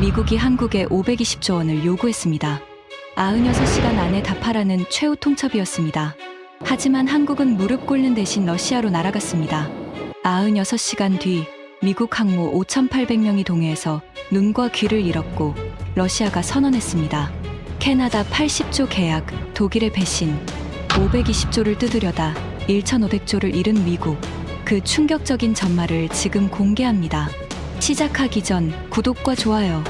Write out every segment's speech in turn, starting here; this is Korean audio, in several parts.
미국이 한국에 520조 원을 요구했습니다. 96시간 안에 답하라는 최후 통첩이었습니다. 하지만 한국은 무릎 꿇는 대신 러시아로 날아갔습니다. 96시간 뒤 미국 항모 5,800명이 동해에서 눈과 귀를 잃었고 러시아가 선언했습니다. 캐나다 80조 계약, 독일의 배신, 520조를 뜯으려다 1,500조를 잃은 미국. 그 충격적인 전말을 지금 공개합니다. 시작하기 전 구독과 좋아요,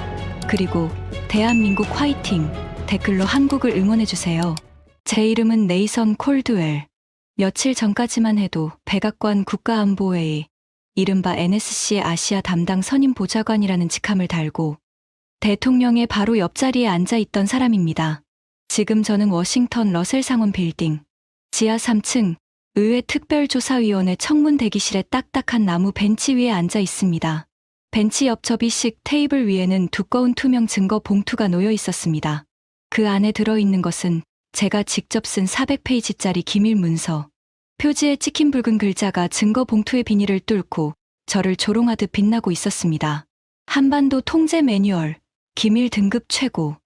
그리고 대한민국 화이팅 댓글로 한국을 응원해주세요. 제 이름은 네이선 콜드웰. 며칠 전까지만 해도 백악관 국가안보회의, 이른바 NSC의 아시아 담당 선임 보좌관이라는 직함을 달고 대통령의 바로 옆자리에 앉아있던 사람입니다. 지금 저는 워싱턴 러셀 상원 빌딩 지하 3층 의회 특별조사위원회 청문 대기실의 딱딱한 나무 벤치 위에 앉아 있습니다. 벤치 옆 접이식 테이블 위에는 두꺼운 투명 증거 봉투가 놓여 있었습니다. 그 안에 들어있는 것은 제가 직접 쓴 400페이지짜리 기밀 문서. 표지에 찍힌 붉은 글자가 증거 봉투의 비닐을 뚫고 저를 조롱하듯 빛나고 있었습니다. 한반도 통제 매뉴얼, 기밀 등급 최고,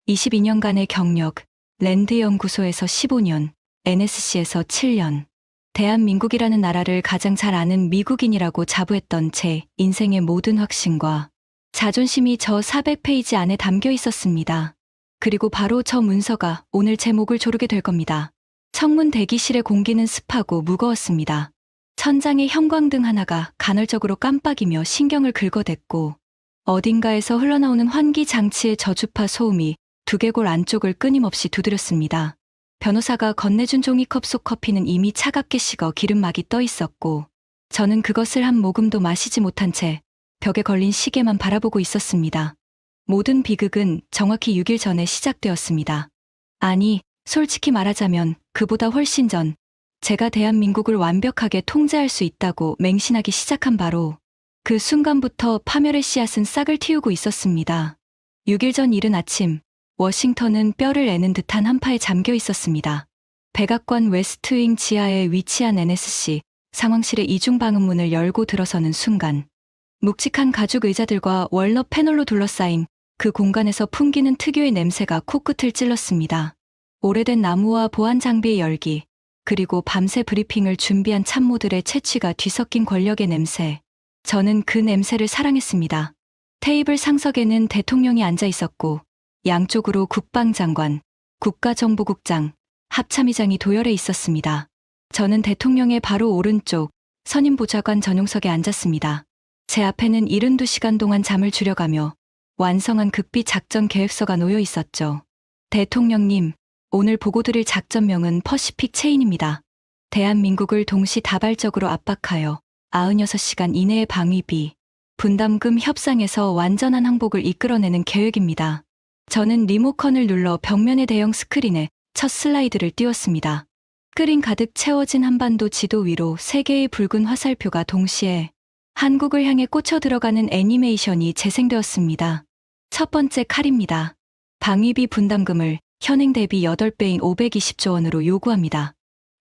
22년간의 경력, 랜드연구소에서 15년, NSC에서 7년. 대한민국이라는 나라를 가장 잘 아는 미국인이라고 자부했던 제 인생의 모든 확신과 자존심이 저 400페이지 안에 담겨 있었습니다. 그리고 바로 저 문서가 오늘 제 목을 조르게 될 겁니다. 청문 대기실의 공기는 습하고 무거웠습니다. 천장의 형광등 하나가 간헐적으로 깜빡이며 신경을 긁어댔고 어딘가에서 흘러나오는 환기 장치의 저주파 소음이 두개골 안쪽을 끊임없이 두드렸습니다. 변호사가 건네준 종이컵 속 커피는 이미 차갑게 식어 기름막이 떠 있었고 저는 그것을 한 모금도 마시지 못한 채 벽에 걸린 시계만 바라보고 있었습니다. 모든 비극은 정확히 6일 전에 시작되었습니다. 아니, 솔직히 말하자면 그보다 훨씬 전 제가 대한민국을 완벽하게 통제할 수 있다고 맹신하기 시작한 바로 그 순간부터 파멸의 씨앗은 싹을 틔우고 있었습니다. 6일 전 이른 아침, 워싱턴은 뼈를 애는 듯한 한파에 잠겨 있었습니다. 백악관 웨스트윙 지하에 위치한 NSC 상황실의 이중 방음문을 열고 들어서는 순간 묵직한 가죽 의자들과 월넛 패널로 둘러싸인 그 공간에서 풍기는 특유의 냄새가 코끝을 찔렀습니다. 오래된 나무와 보안 장비의 열기, 그리고 밤새 브리핑을 준비한 참모들의 채취가 뒤섞인 권력의 냄새. 저는 그 냄새를 사랑했습니다. 테이블 상석에는 대통령이 앉아 있었고 양쪽으로 국방장관, 국가정보국장, 합참의장이 도열해 있었습니다. 저는 대통령의 바로 오른쪽 선임보좌관 전용석에 앉았습니다. 제 앞에는 72시간 동안 잠을 줄여가며 완성한 극비 작전 계획서가 놓여 있었죠. 대통령님, 오늘 보고드릴 작전명은 퍼시픽 체인입니다. 대한민국을 동시다발적으로 압박하여 96시간 이내의 방위비, 분담금 협상에서 완전한 항복을 이끌어내는 계획입니다. 저는 리모컨을 눌러 벽면의 대형 스크린에 첫 슬라이드를 띄웠습니다. 스크린 가득 채워진 한반도 지도 위로 3개의 붉은 화살표가 동시에 한국을 향해 꽂혀 들어가는 애니메이션이 재생되었습니다. 첫 번째 칼입니다. 방위비 분담금을 현행 대비 8배인 520조 원으로 요구합니다.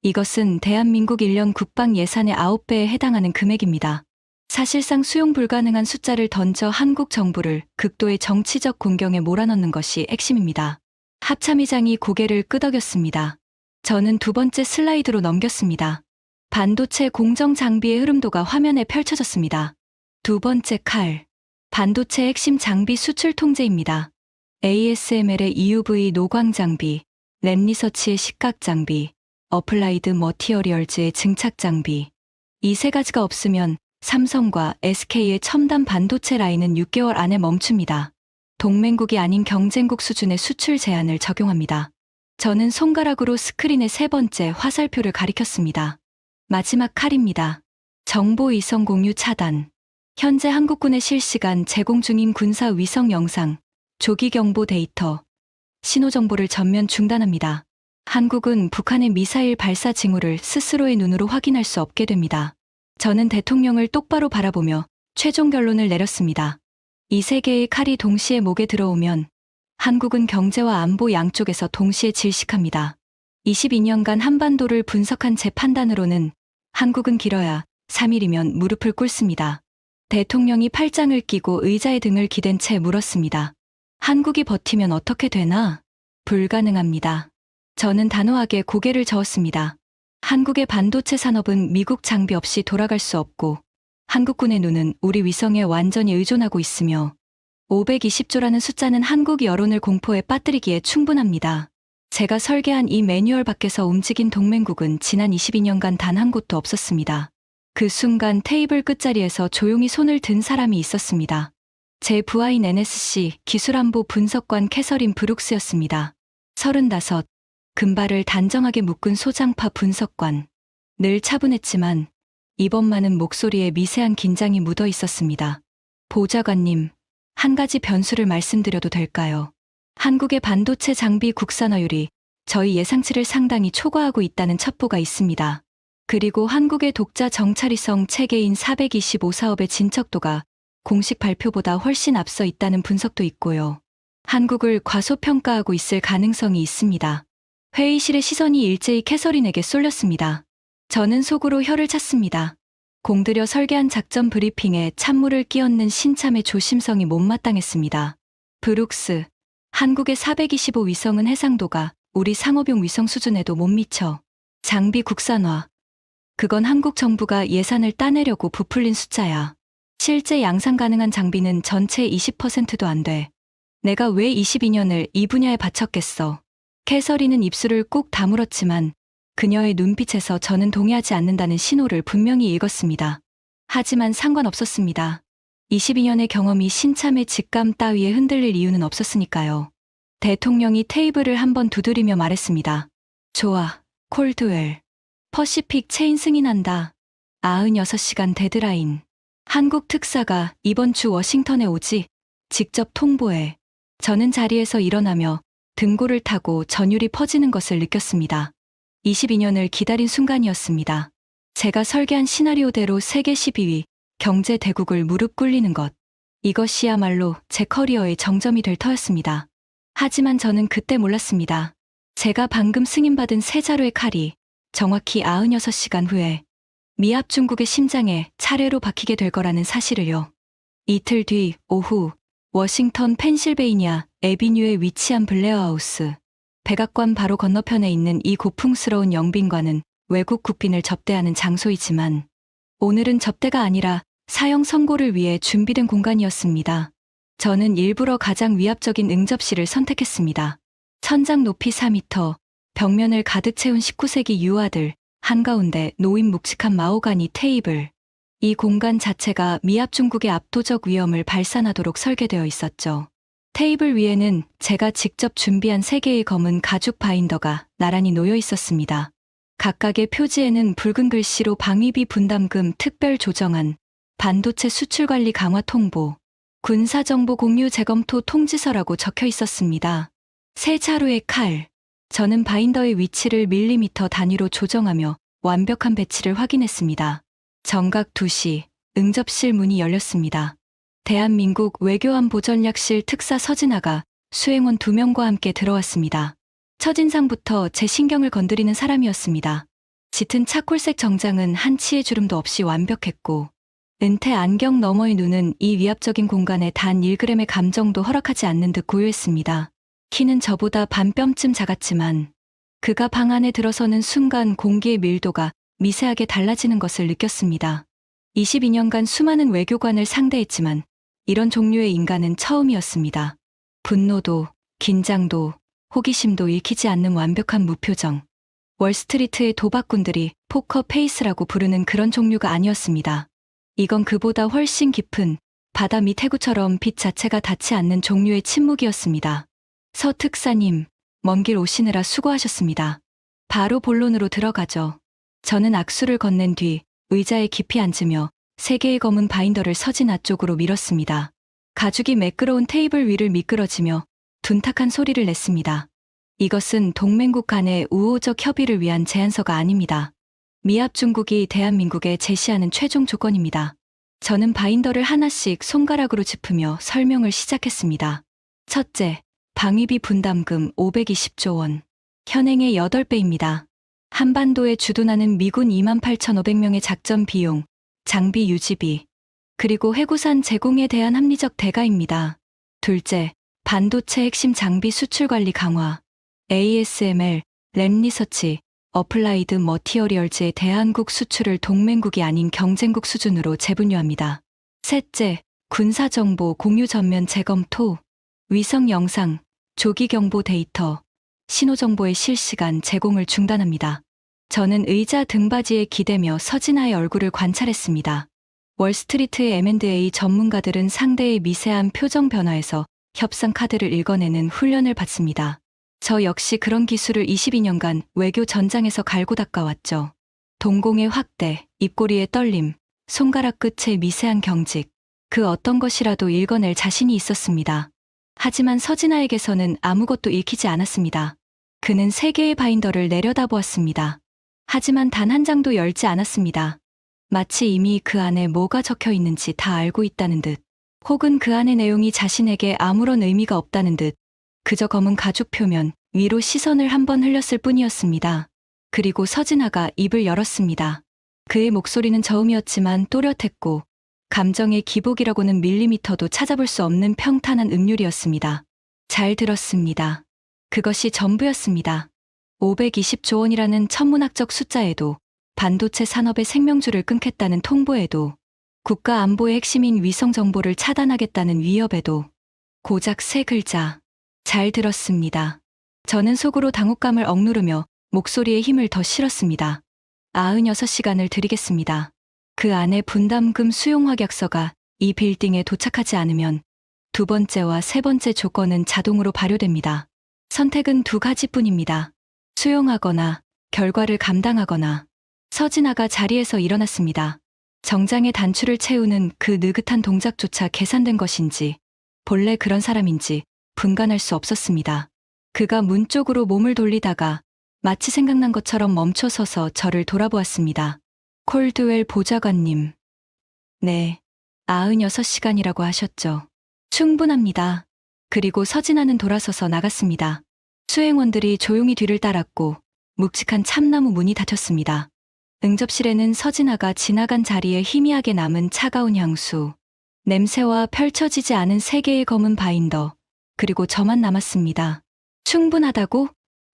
이것은 대한민국 1년 국방 예산의 9배에 해당하는 금액입니다. 사실상 수용 불가능한 숫자를 던져 한국 정부를 극도의 정치적 공경에 몰아넣는 것이 핵심입니다. 합참의장이 고개를 끄덕였습니다. 저는 두 번째 슬라이드로 넘겼습니다. 반도체 공정 장비의 흐름도가 화면에 펼쳐졌습니다. 두 번째 칼, 반도체 핵심 장비 수출 통제입니다. ASML의 EUV 노광 장비, 랩리서치의 식각 장비, 어플라이드 머티어리얼즈의 증착 장비. 이 세 가지가 없으면 삼성과 SK의 첨단 반도체 라인은 6개월 안에 멈춥니다. 동맹국이 아닌 경쟁국 수준의 수출 제한을 적용합니다. 저는 손가락으로 스크린의 세 번째 화살표를 가리켰습니다. 마지막 칼입니다. 정보 위성 공유 차단. 현재 한국군의 실시간 제공 중인 군사 위성 영상, 조기 경보 데이터, 신호 정보를 전면 중단합니다. 한국은 북한의 미사일 발사 징후를 스스로의 눈으로 확인할 수 없게 됩니다. 저는 대통령을 똑바로 바라보며 최종 결론을 내렸습니다. 이 세 개의 칼이 동시에 목에 들어오면 한국은 경제와 안보 양쪽에서 동시에 질식합니다. 22년간 한반도를 분석한 제 판단으로는 한국은 길어야 3일이면 무릎을 꿇습니다. 대통령이 팔짱을 끼고 의자에 등을 기댄 채 물었습니다. 한국이 버티면 어떻게 되나? 불가능합니다. 저는 단호하게 고개를 저었습니다. 한국의 반도체 산업은 미국 장비 없이 돌아갈 수 없고 한국군의 눈은 우리 위성에 완전히 의존하고 있으며 520조라는 숫자는 한국 여론을 공포에 빠뜨리기에 충분합니다. 제가 설계한 이 매뉴얼 밖에서 움직인 동맹국은 지난 22년간 단 한 곳도 없었습니다. 그 순간 테이블 끝자리에서 조용히 손을 든 사람이 있었습니다. 제 부하인 NSC 기술안보 분석관 캐서린 브룩스였습니다. 35, 금발을 단정하게 묶은 소장파 분석관. 늘 차분했지만 이번만은 목소리에 미세한 긴장이 묻어 있었습니다. 보좌관님, 한 가지 변수를 말씀드려도 될까요? 한국의 반도체 장비 국산화율이 저희 예상치를 상당히 초과하고 있다는 첩보가 있습니다. 그리고 한국의 독자 정찰위성 체계인 425 사업의 진척도가 공식 발표보다 훨씬 앞서 있다는 분석도 있고요. 한국을 과소평가하고 있을 가능성이 있습니다. 회의실의 시선이 일제히 캐서린에게 쏠렸습니다. 저는 속으로 혀를 찼습니다. 공들여 설계한 작전 브리핑에 찬물을 끼얹는 신참의 조심성이 못마땅했습니다. 브룩스, 한국의 425 위성은 해상도가 우리 상업용 위성 수준에도 못 미쳐. 장비 국산화. 그건 한국 정부가 예산을 따내려고 부풀린 숫자야. 실제 양산 가능한 장비는 전체의 20%도 안 돼. 내가 왜 22년을 이 분야에 바쳤겠어. 캐서린은 입술을 꾹 다물었지만 그녀의 눈빛에서 저는 동의하지 않는다는 신호를 분명히 읽었습니다. 하지만 상관없었습니다. 22년의 경험이 신참의 직감 따위에 흔들릴 이유는 없었으니까요. 대통령이 테이블을 한번 두드리며 말했습니다. 좋아, 콜드웰. 퍼시픽 체인 승인한다. 96시간 데드라인. 한국 특사가 이번 주 워싱턴에 오지. 직접 통보해. 저는 자리에서 일어나며 등골을 타고 전율이 퍼지는 것을 느꼈습니다. 22년을 기다린 순간이었습니다. 제가 설계한 시나리오대로 세계 12위 경제 대국을 무릎 꿇리는 것. 이것이야말로 제 커리어의 정점이 될 터였습니다. 하지만 저는 그때 몰랐습니다. 제가 방금 승인받은 세 자루의 칼이 정확히 96시간 후에 미합 중국의 심장에 차례로 박히게 될 거라는 사실을요. 이틀 뒤 오후 워싱턴 펜실베이니아 애비뉴에 위치한 블레어하우스. 백악관 바로 건너편에 있는 이 고풍스러운 영빈관은 외국 국빈을 접대하는 장소이지만 오늘은 접대가 아니라 사형 선고를 위해 준비된 공간이었습니다. 저는 일부러 가장 위압적인 응접실을 선택했습니다. 천장 높이 4m, 벽면을 가득 채운 19세기 유화들, 한가운데 놓인 묵직한 마호가니 테이블. 이 공간 자체가 미합 중국의 압도적 위험을 발산하도록 설계되어 있었죠. 테이블 위에는 제가 직접 준비한 3개의 검은 가죽 바인더가 나란히 놓여 있었습니다. 각각의 표지에는 붉은 글씨로 방위비 분담금 특별 조정안, 반도체 수출 관리 강화 통보, 군사정보 공유 재검토 통지서라고 적혀 있었습니다. 세 자루의 칼. 저는 바인더의 위치를 밀리미터 단위로 조정하며 완벽한 배치를 확인했습니다. 정각 2시, 응접실 문이 열렸습니다. 대한민국 외교안보전략실 특사 서진아가 수행원 2명과 함께 들어왔습니다. 첫인상부터 제 신경을 건드리는 사람이었습니다. 짙은 차콜색 정장은 한 치의 주름도 없이 완벽했고 은퇴 안경 너머의 눈은 이 위압적인 공간에 단 1g의 감정도 허락하지 않는 듯 고요했습니다. 키는 저보다 반뼘쯤 작았지만 그가 방 안에 들어서는 순간 공기의 밀도가 미세하게 달라지는 것을 느꼈습니다. 22년간 수많은 외교관을 상대했지만 이런 종류의 인간은 처음이었습니다. 분노도, 긴장도, 호기심도 읽히지 않는 완벽한 무표정. 월스트리트의 도박꾼들이 포커 페이스라고 부르는 그런 종류가 아니었습니다. 이건 그보다 훨씬 깊은 바다 밑 해구처럼 빛 자체가 닿지 않는 종류의 침묵이었습니다. 서 특사님, 먼 길 오시느라 수고하셨습니다. 바로 본론으로 들어가죠. 저는 악수를 건넨 뒤 의자에 깊이 앉으며 3개의 검은 바인더를 서진아 쪽으로 밀었습니다. 가죽이 매끄러운 테이블 위를 미끄러지며 둔탁한 소리를 냈습니다. 이것은 동맹국 간의 우호적 협의를 위한 제안서가 아닙니다. 미합 중국이 대한민국에 제시하는 최종 조건입니다. 저는 바인더를 하나씩 손가락으로 짚으며 설명을 시작했습니다. 첫째, 방위비 분담금 520조 원. 현행의 8배입니다. 한반도에 주둔하는 미군 28,500명의 작전 비용, 장비 유지비, 그리고 해구산 제공에 대한 합리적 대가입니다. 둘째, 반도체 핵심 장비 수출 관리 강화. ASML, 램 리서치, 어플라이드 머티어리얼즈의 대한국 수출을 동맹국이 아닌 경쟁국 수준으로 재분류합니다. 셋째, 군사정보 공유 전면 재검토. 위성 영상, 조기 경보 데이터, 신호정보의 실시간 제공을 중단합니다. 저는 의자 등받이에 기대며 서진아의 얼굴을 관찰했습니다. 월스트리트의 M&A 전문가들은 상대의 미세한 표정 변화에서 협상 카드를 읽어내는 훈련을 받습니다. 저 역시 그런 기술을 22년간 외교 전장에서 갈고 닦아왔죠. 동공의 확대, 입꼬리의 떨림, 손가락 끝의 미세한 경직, 그 어떤 것이라도 읽어낼 자신이 있었습니다. 하지만 서진아에게서는 아무것도 읽히지 않았습니다. 그는 세 개의 바인더를 내려다보았습니다. 하지만 단 한 장도 열지 않았습니다. 마치 이미 그 안에 뭐가 적혀 있는지 다 알고 있다는 듯, 혹은 그 안의 내용이 자신에게 아무런 의미가 없다는 듯, 그저 검은 가죽 표면 위로 시선을 한번 흘렸을 뿐이었습니다. 그리고 서진아가 입을 열었습니다. 그의 목소리는 저음이었지만 또렷했고, 감정의 기복이라고는 밀리미터도 찾아볼 수 없는 평탄한 음률이었습니다. 잘 들었습니다. 그것이 전부였습니다. 520조 원이라는 천문학적 숫자에도, 반도체 산업의 생명줄을 끊겠다는 통보에도, 국가 안보의 핵심인 위성 정보를 차단하겠다는 위협에도, 고작 세 글자. 잘 들었습니다. 저는 속으로 당혹감을 억누르며 목소리에 힘을 더 실었습니다. 96시간을 드리겠습니다. 그 안에 분담금 수용 확약서가 이 빌딩에 도착하지 않으면 두 번째와 세 번째 조건은 자동으로 발효됩니다. 선택은 두 가지뿐입니다. 수용하거나 결과를 감당하거나. 서진아가 자리에서 일어났습니다. 정장의 단추를 채우는 그 느긋한 동작조차 계산된 것인지, 본래 그런 사람인지 분간할 수 없었습니다. 그가 문 쪽으로 몸을 돌리다가 마치 생각난 것처럼 멈춰서서 저를 돌아보았습니다. 콜드웰 보좌관님. 네, 96시간이라고 하셨죠. 충분합니다. 그리고 서진아는 돌아서서 나갔습니다. 수행원들이 조용히 뒤를 따랐고 묵직한 참나무 문이 닫혔습니다. 응접실에는 서진아가 지나간 자리에 희미하게 남은 차가운 향수, 냄새와 펼쳐지지 않은 세 개의 검은 바인더, 그리고 저만 남았습니다. 충분하다고?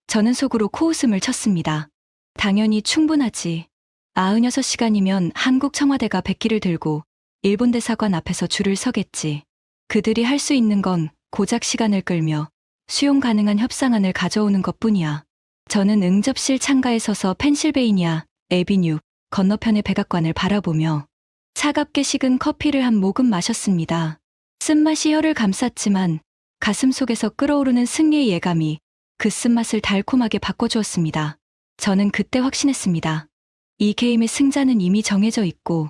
저는 속으로 코웃음을 쳤습니다. 당연히 충분하지. 96시간이면 한국 청와대가 백기를 들고 일본 대사관 앞에서 줄을 서겠지. 그들이 할 수 있는 건 고작 시간을 끌며 수용 가능한 협상안을 가져오는 것뿐이야. 저는 응접실 창가에 서서 펜실베이니아 에비뉴 건너편의 백악관을 바라보며 차갑게 식은 커피를 한 모금 마셨습니다. 쓴맛이 혀를 감쌌지만 가슴 속에서 끓어오르는 승리의 예감이 그 쓴맛을 달콤하게 바꿔주었습니다. 저는 그때 확신했습니다. 이 게임의 승자는 이미 정해져 있고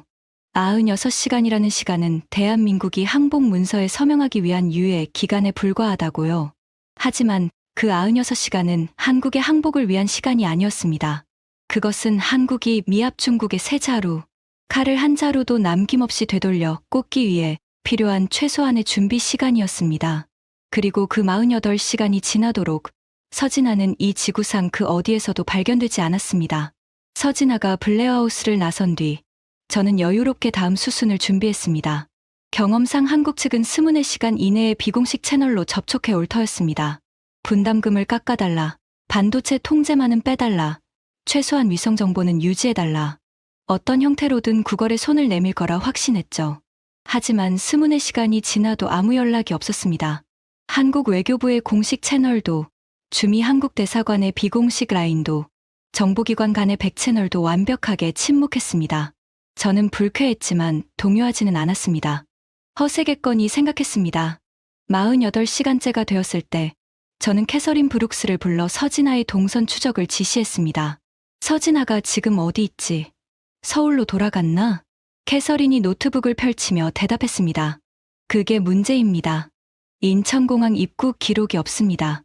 96시간이라는 시간은 대한민국이 항복 문서에 서명하기 위한 유예 기간에 불과하다고요. 하지만 그 96시간은 한국의 항복을 위한 시간이 아니었습니다. 그것은 한국이 미합 중국의 세 자루, 칼을 한 자루도 남김없이 되돌려 꽂기 위해 필요한 최소한의 준비 시간이었습니다. 그리고 그 48시간이 지나도록 서진아는 이 지구상 그 어디에서도 발견되지 않았습니다. 서진아가 블레어하우스를 나선 뒤 저는 여유롭게 다음 수순을 준비했습니다. 경험상 한국 측은 24시간 이내에 비공식 채널로 접촉해 올 터였습니다. 분담금을 깎아달라, 반도체 통제만은 빼달라, 최소한 위성 정보는 유지해달라. 어떤 형태로든 구걸에 손을 내밀 거라 확신했죠. 하지만 24시간이 지나도 아무 연락이 없었습니다. 한국 외교부의 공식 채널도, 주미 한국 대사관의 비공식 라인도, 정보기관 간의 백채널도 완벽하게 침묵했습니다. 저는 불쾌했지만 동요하지는 않았습니다. 허세겠거니 생각했습니다. 48시간째가 되었을 때 저는 캐서린 브룩스를 불러 서진아의 동선 추적을 지시했습니다. 서진아가 지금 어디 있지? 서울로 돌아갔나? 캐서린이 노트북을 펼치며 대답했습니다. 그게 문제입니다. 인천공항 입국 기록이 없습니다.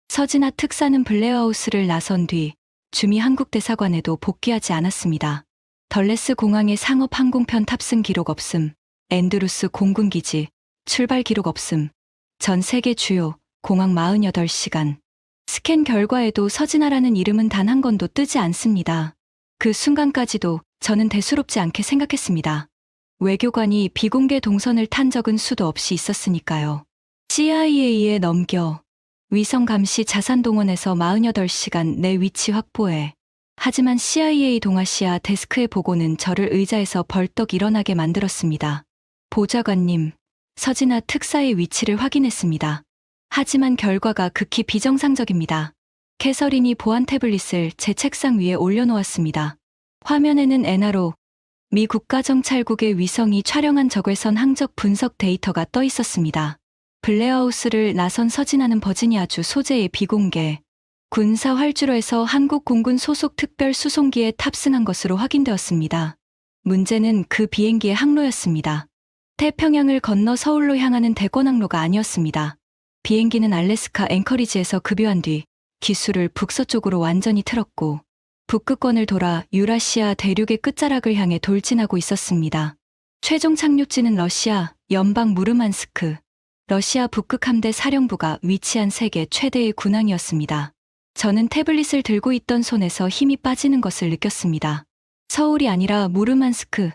서진아 특사는 블레어하우스를 나선 뒤 주미 한국대사관에도 복귀하지 않았습니다. 덜레스 공항의 상업 항공편 탑승 기록 없음, 앤드루스 공군기지 출발 기록 없음, 전 세계 주요 공항 48시간. 스캔 결과에도 서진아라는 이름은 단 한 건도 뜨지 않습니다. 그 순간까지도 저는 대수롭지 않게 생각했습니다. 외교관이 비공개 동선을 탄 적은 수도 없이 있었으니까요. CIA에 넘겨 위성 감시 자산 동원에서 48시간 내 위치 확보해. 하지만 CIA 동아시아 데스크의 보고는 저를 의자에서 벌떡 일어나게 만들었습니다. 보좌관님, 서진아 특사의 위치를 확인했습니다. 하지만 결과가 극히 비정상적입니다. 캐서린이 보안 태블릿을 제 책상 위에 올려놓았습니다. 화면에는 NRO, 미 국가정찰국의 위성이 촬영한 적외선 항적 분석 데이터가 떠 있었습니다. 블레어하우스를 나선 서진아는 버지니아주 소재의 비공개 군사 활주로에서 한국 공군 소속 특별 수송기에 탑승한 것으로 확인되었습니다. 문제는 그 비행기의 항로였습니다. 태평양을 건너 서울로 향하는 대권 항로가 아니었습니다. 비행기는 알래스카 앵커리지에서 급유한 뒤 기수를 북서쪽으로 완전히 틀었고 북극권을 돌아 유라시아 대륙의 끝자락을 향해 돌진하고 있었습니다. 최종 착륙지는 러시아 연방 무르만스크, 러시아 북극 함대 사령부가 위치한 세계 최대의 군항이었습니다. 저는 태블릿을 들고 있던 손에서 힘이 빠지는 것을 느꼈습니다. 서울이 아니라 무르만스크,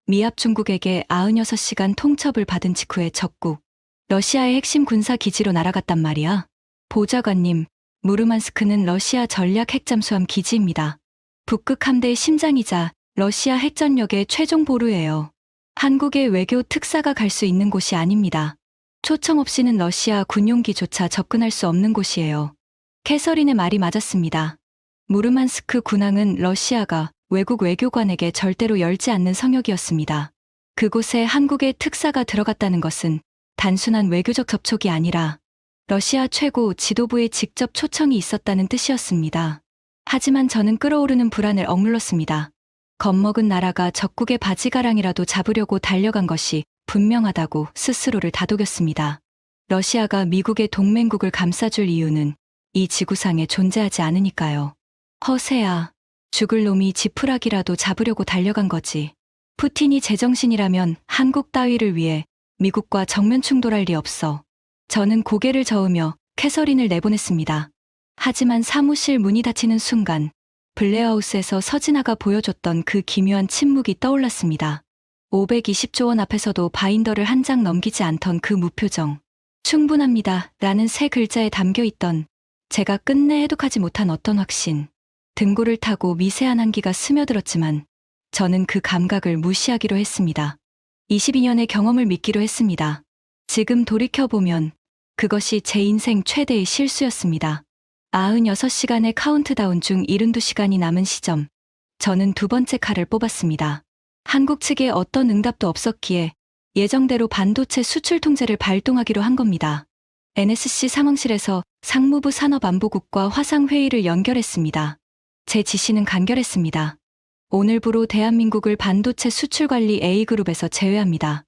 미합 중국에게 96시간 통첩을 받은 직후에 적국, 러시아의 핵심 군사 기지로 날아갔단 말이야. 보좌관님, 무르만스크는 러시아 전략 핵잠수함 기지입니다. 북극 함대의 심장이자 러시아 핵전력의 최종 보루예요. 한국의 외교 특사가 갈 수 있는 곳이 아닙니다. 초청 없이는 러시아 군용기조차 접근할 수 없는 곳이에요. 캐서린의 말이 맞았습니다. 무르만스크 군항은 러시아가 외국 외교관에게 절대로 열지 않는 성역이었습니다. 그곳에 한국의 특사가 들어갔다는 것은 단순한 외교적 접촉이 아니라 러시아 최고 지도부의 직접 초청이 있었다는 뜻이었습니다. 하지만 저는 끓어오르는 불안을 억눌렀습니다. 겁먹은 나라가 적국의 바지가랑이라도 잡으려고 달려간 것이 분명하다고 스스로를 다독였습니다. 러시아가 미국의 동맹국을 감싸줄 이유는 이 지구상에 존재하지 않으니까요. 허세야, 죽을 놈이 지푸라기라도 잡으려고 달려간 거지. 푸틴이 제정신이라면 한국 따위를 위해 미국과 정면 충돌할 리 없어. 저는 고개를 저으며 캐서린을 내보냈습니다. 하지만 사무실 문이 닫히는 순간 블레어하우스에서 서진아가 보여줬던 그 기묘한 침묵이 떠올랐습니다. 520조 원 앞에서도 바인더를 한 장 넘기지 않던 그 무표정. 충분합니다. 라는 세 글자에 담겨있던 제가 끝내 해독하지 못한 어떤 확신. 등골을 타고 미세한 한기가 스며들었지만 저는 그 감각을 무시하기로 했습니다. 22년의 경험을 믿기로 했습니다. 지금 돌이켜보면 그것이 제 인생 최대의 실수였습니다. 96시간의 카운트다운 중 72시간이 남은 시점, 저는 두 번째 칼을 뽑았습니다. 한국 측에 어떤 응답도 없었기에 예정대로 반도체 수출 통제를 발동하기로 한 겁니다. NSC 상황실에서 상무부 산업안보국과 화상회의를 연결했습니다. 제 지시는 간결했습니다. 오늘부로 대한민국을 반도체 수출관리 A그룹에서 제외합니다.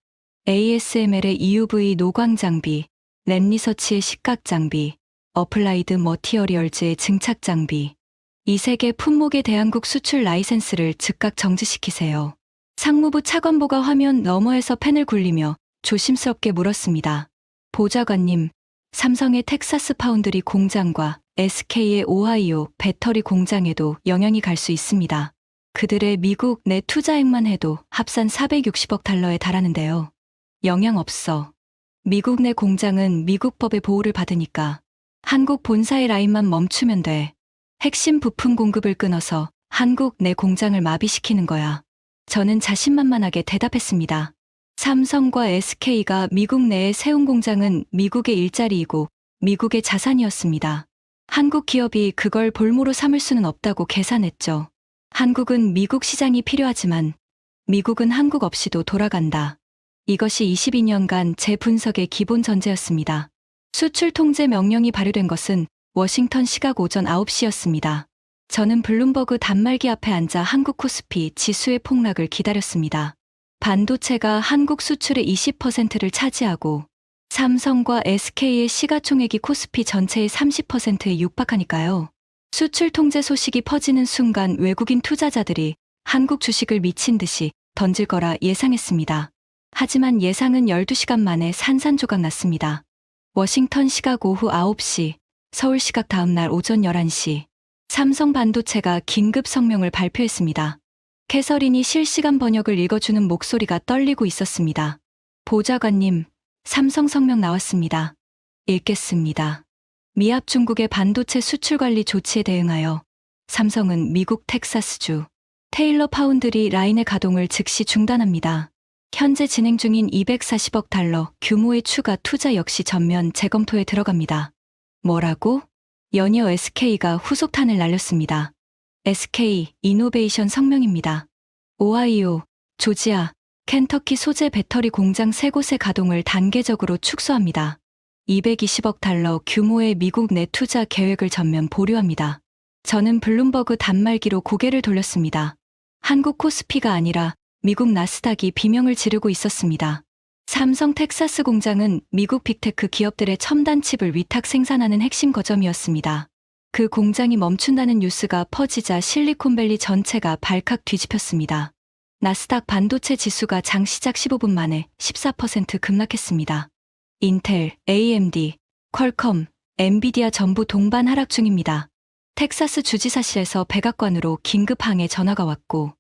ASML의 EUV 노광장비, 랩리서치의 식각장비, 어플라이드 머티어리얼즈의 증착장비, 이 세 개 품목의 대한국 수출 라이센스를 즉각 정지시키세요. 상무부 차관보가 화면 너머에서 펜을 굴리며 조심스럽게 물었습니다. 보좌관님, 삼성의 텍사스 파운드리 공장과 SK의 오하이오 배터리 공장에도 영향이 갈 수 있습니다. 그들의 미국 내 투자액만 해도 합산 460억 달러에 달하는데요. 영향 없어. 미국 내 공장은 미국 법의 보호를 받으니까 한국 본사의 라인만 멈추면 돼. 핵심 부품 공급을 끊어서 한국 내 공장을 마비시키는 거야. 저는 자신만만하게 대답했습니다. 삼성과 SK가 미국 내에 세운 공장은 미국의 일자리이고 미국의 자산이었습니다. 한국 기업이 그걸 볼모로 삼을 수는 없다고 계산했죠. 한국은 미국 시장이 필요하지만 미국은 한국 없이도 돌아간다. 이것이 22년간 제 분석의 기본 전제였습니다. 수출 통제 명령이 발효된 것은 워싱턴 시각 오전 9시였습니다. 저는 블룸버그 단말기 앞에 앉아 한국 코스피 지수의 폭락을 기다렸습니다. 반도체가 한국 수출의 20%를 차지하고 삼성과 SK의 시가총액이 코스피 전체의 30%에 육박하니까요. 수출 통제 소식이 퍼지는 순간 외국인 투자자들이 한국 주식을 미친 듯이 던질 거라 예상했습니다. 하지만 예상은 12시간 만에 산산조각 났습니다. 워싱턴 시각 오후 9시, 서울 시각 다음날 오전 11시, 삼성 반도체가 긴급 성명을 발표했습니다. 캐서린이 실시간 번역을 읽어주는 목소리가 떨리고 있었습니다. 보좌관님, 삼성 성명 나왔습니다. 읽겠습니다. 미합 중국의 반도체 수출 관리 조치에 대응하여 삼성은 미국 텍사스주 테일러 파운드리 라인의 가동을 즉시 중단합니다. 현재 진행 중인 240억 달러 규모의 추가 투자 역시 전면 재검토에 들어갑니다. 뭐라고? 연이어 SK가 후속탄을 날렸습니다. SK 이노베이션 성명입니다. 오하이오, 조지아, 켄터키 소재 배터리 공장 3곳의 가동을 단계적으로 축소합니다. 220억 달러 규모의 미국 내 투자 계획을 전면 보류합니다. 저는 블룸버그 단말기로 고개를 돌렸습니다. 한국 코스피가 아니라 미국 나스닥이 비명을 지르고 있었습니다. 삼성 텍사스 공장은 미국 빅테크 기업들의 첨단 칩을 위탁 생산하는 핵심 거점이었습니다. 그 공장이 멈춘다는 뉴스가 퍼지자 실리콘밸리 전체가 발칵 뒤집혔습니다. 나스닥 반도체 지수가 장 시작 15분 만에 14% 급락했습니다. 인텔, AMD, 퀄컴, 엔비디아 전부 동반 하락 중입니다. 텍사스 주지사실에서 백악관으로 긴급 항해 전화가 왔고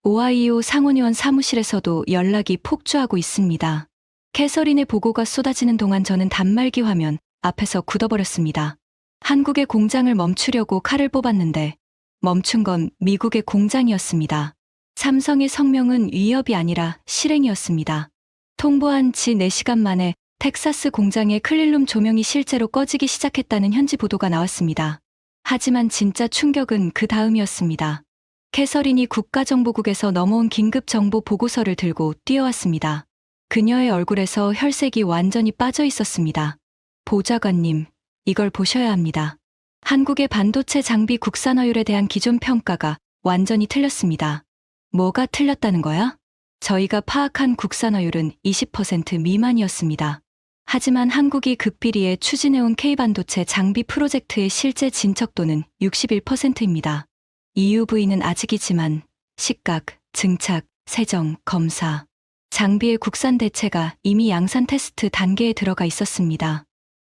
오하이오 상원의원 사무실에서도 연락이 폭주하고 있습니다. 캐서린의 보고가 쏟아지는 동안 저는 단말기 화면 앞에서 굳어버렸습니다. 한국의 공장을 멈추려고 칼을 뽑았는데 멈춘 건 미국의 공장이었습니다. 삼성의 성명은 위협이 아니라 실행이었습니다. 통보한 지 4시간 만에 텍사스 공장의 클린룸 조명이 실제로 꺼지기 시작했다는 현지 보도가 나왔습니다. 하지만 진짜 충격은 그 다음이었습니다. 캐서린이 국가정보국에서 넘어온 긴급정보 보고서를 들고 뛰어왔습니다. 그녀의 얼굴에서 혈색이 완전히 빠져 있었습니다. 보좌관님, 이걸 보셔야 합니다. 한국의 반도체 장비 국산화율에 대한 기존 평가가 완전히 틀렸습니다. 뭐가 틀렸다는 거야? 저희가 파악한 국산화율은 20% 미만이었습니다. 하지만 한국이 극비리에 추진해온 K반도체 장비 프로젝트의 실제 진척도는 61%입니다. EUV는 아직이지만 시각, 증착, 세정, 검사, 장비의 국산 대체가 이미 양산 테스트 단계에 들어가 있었습니다.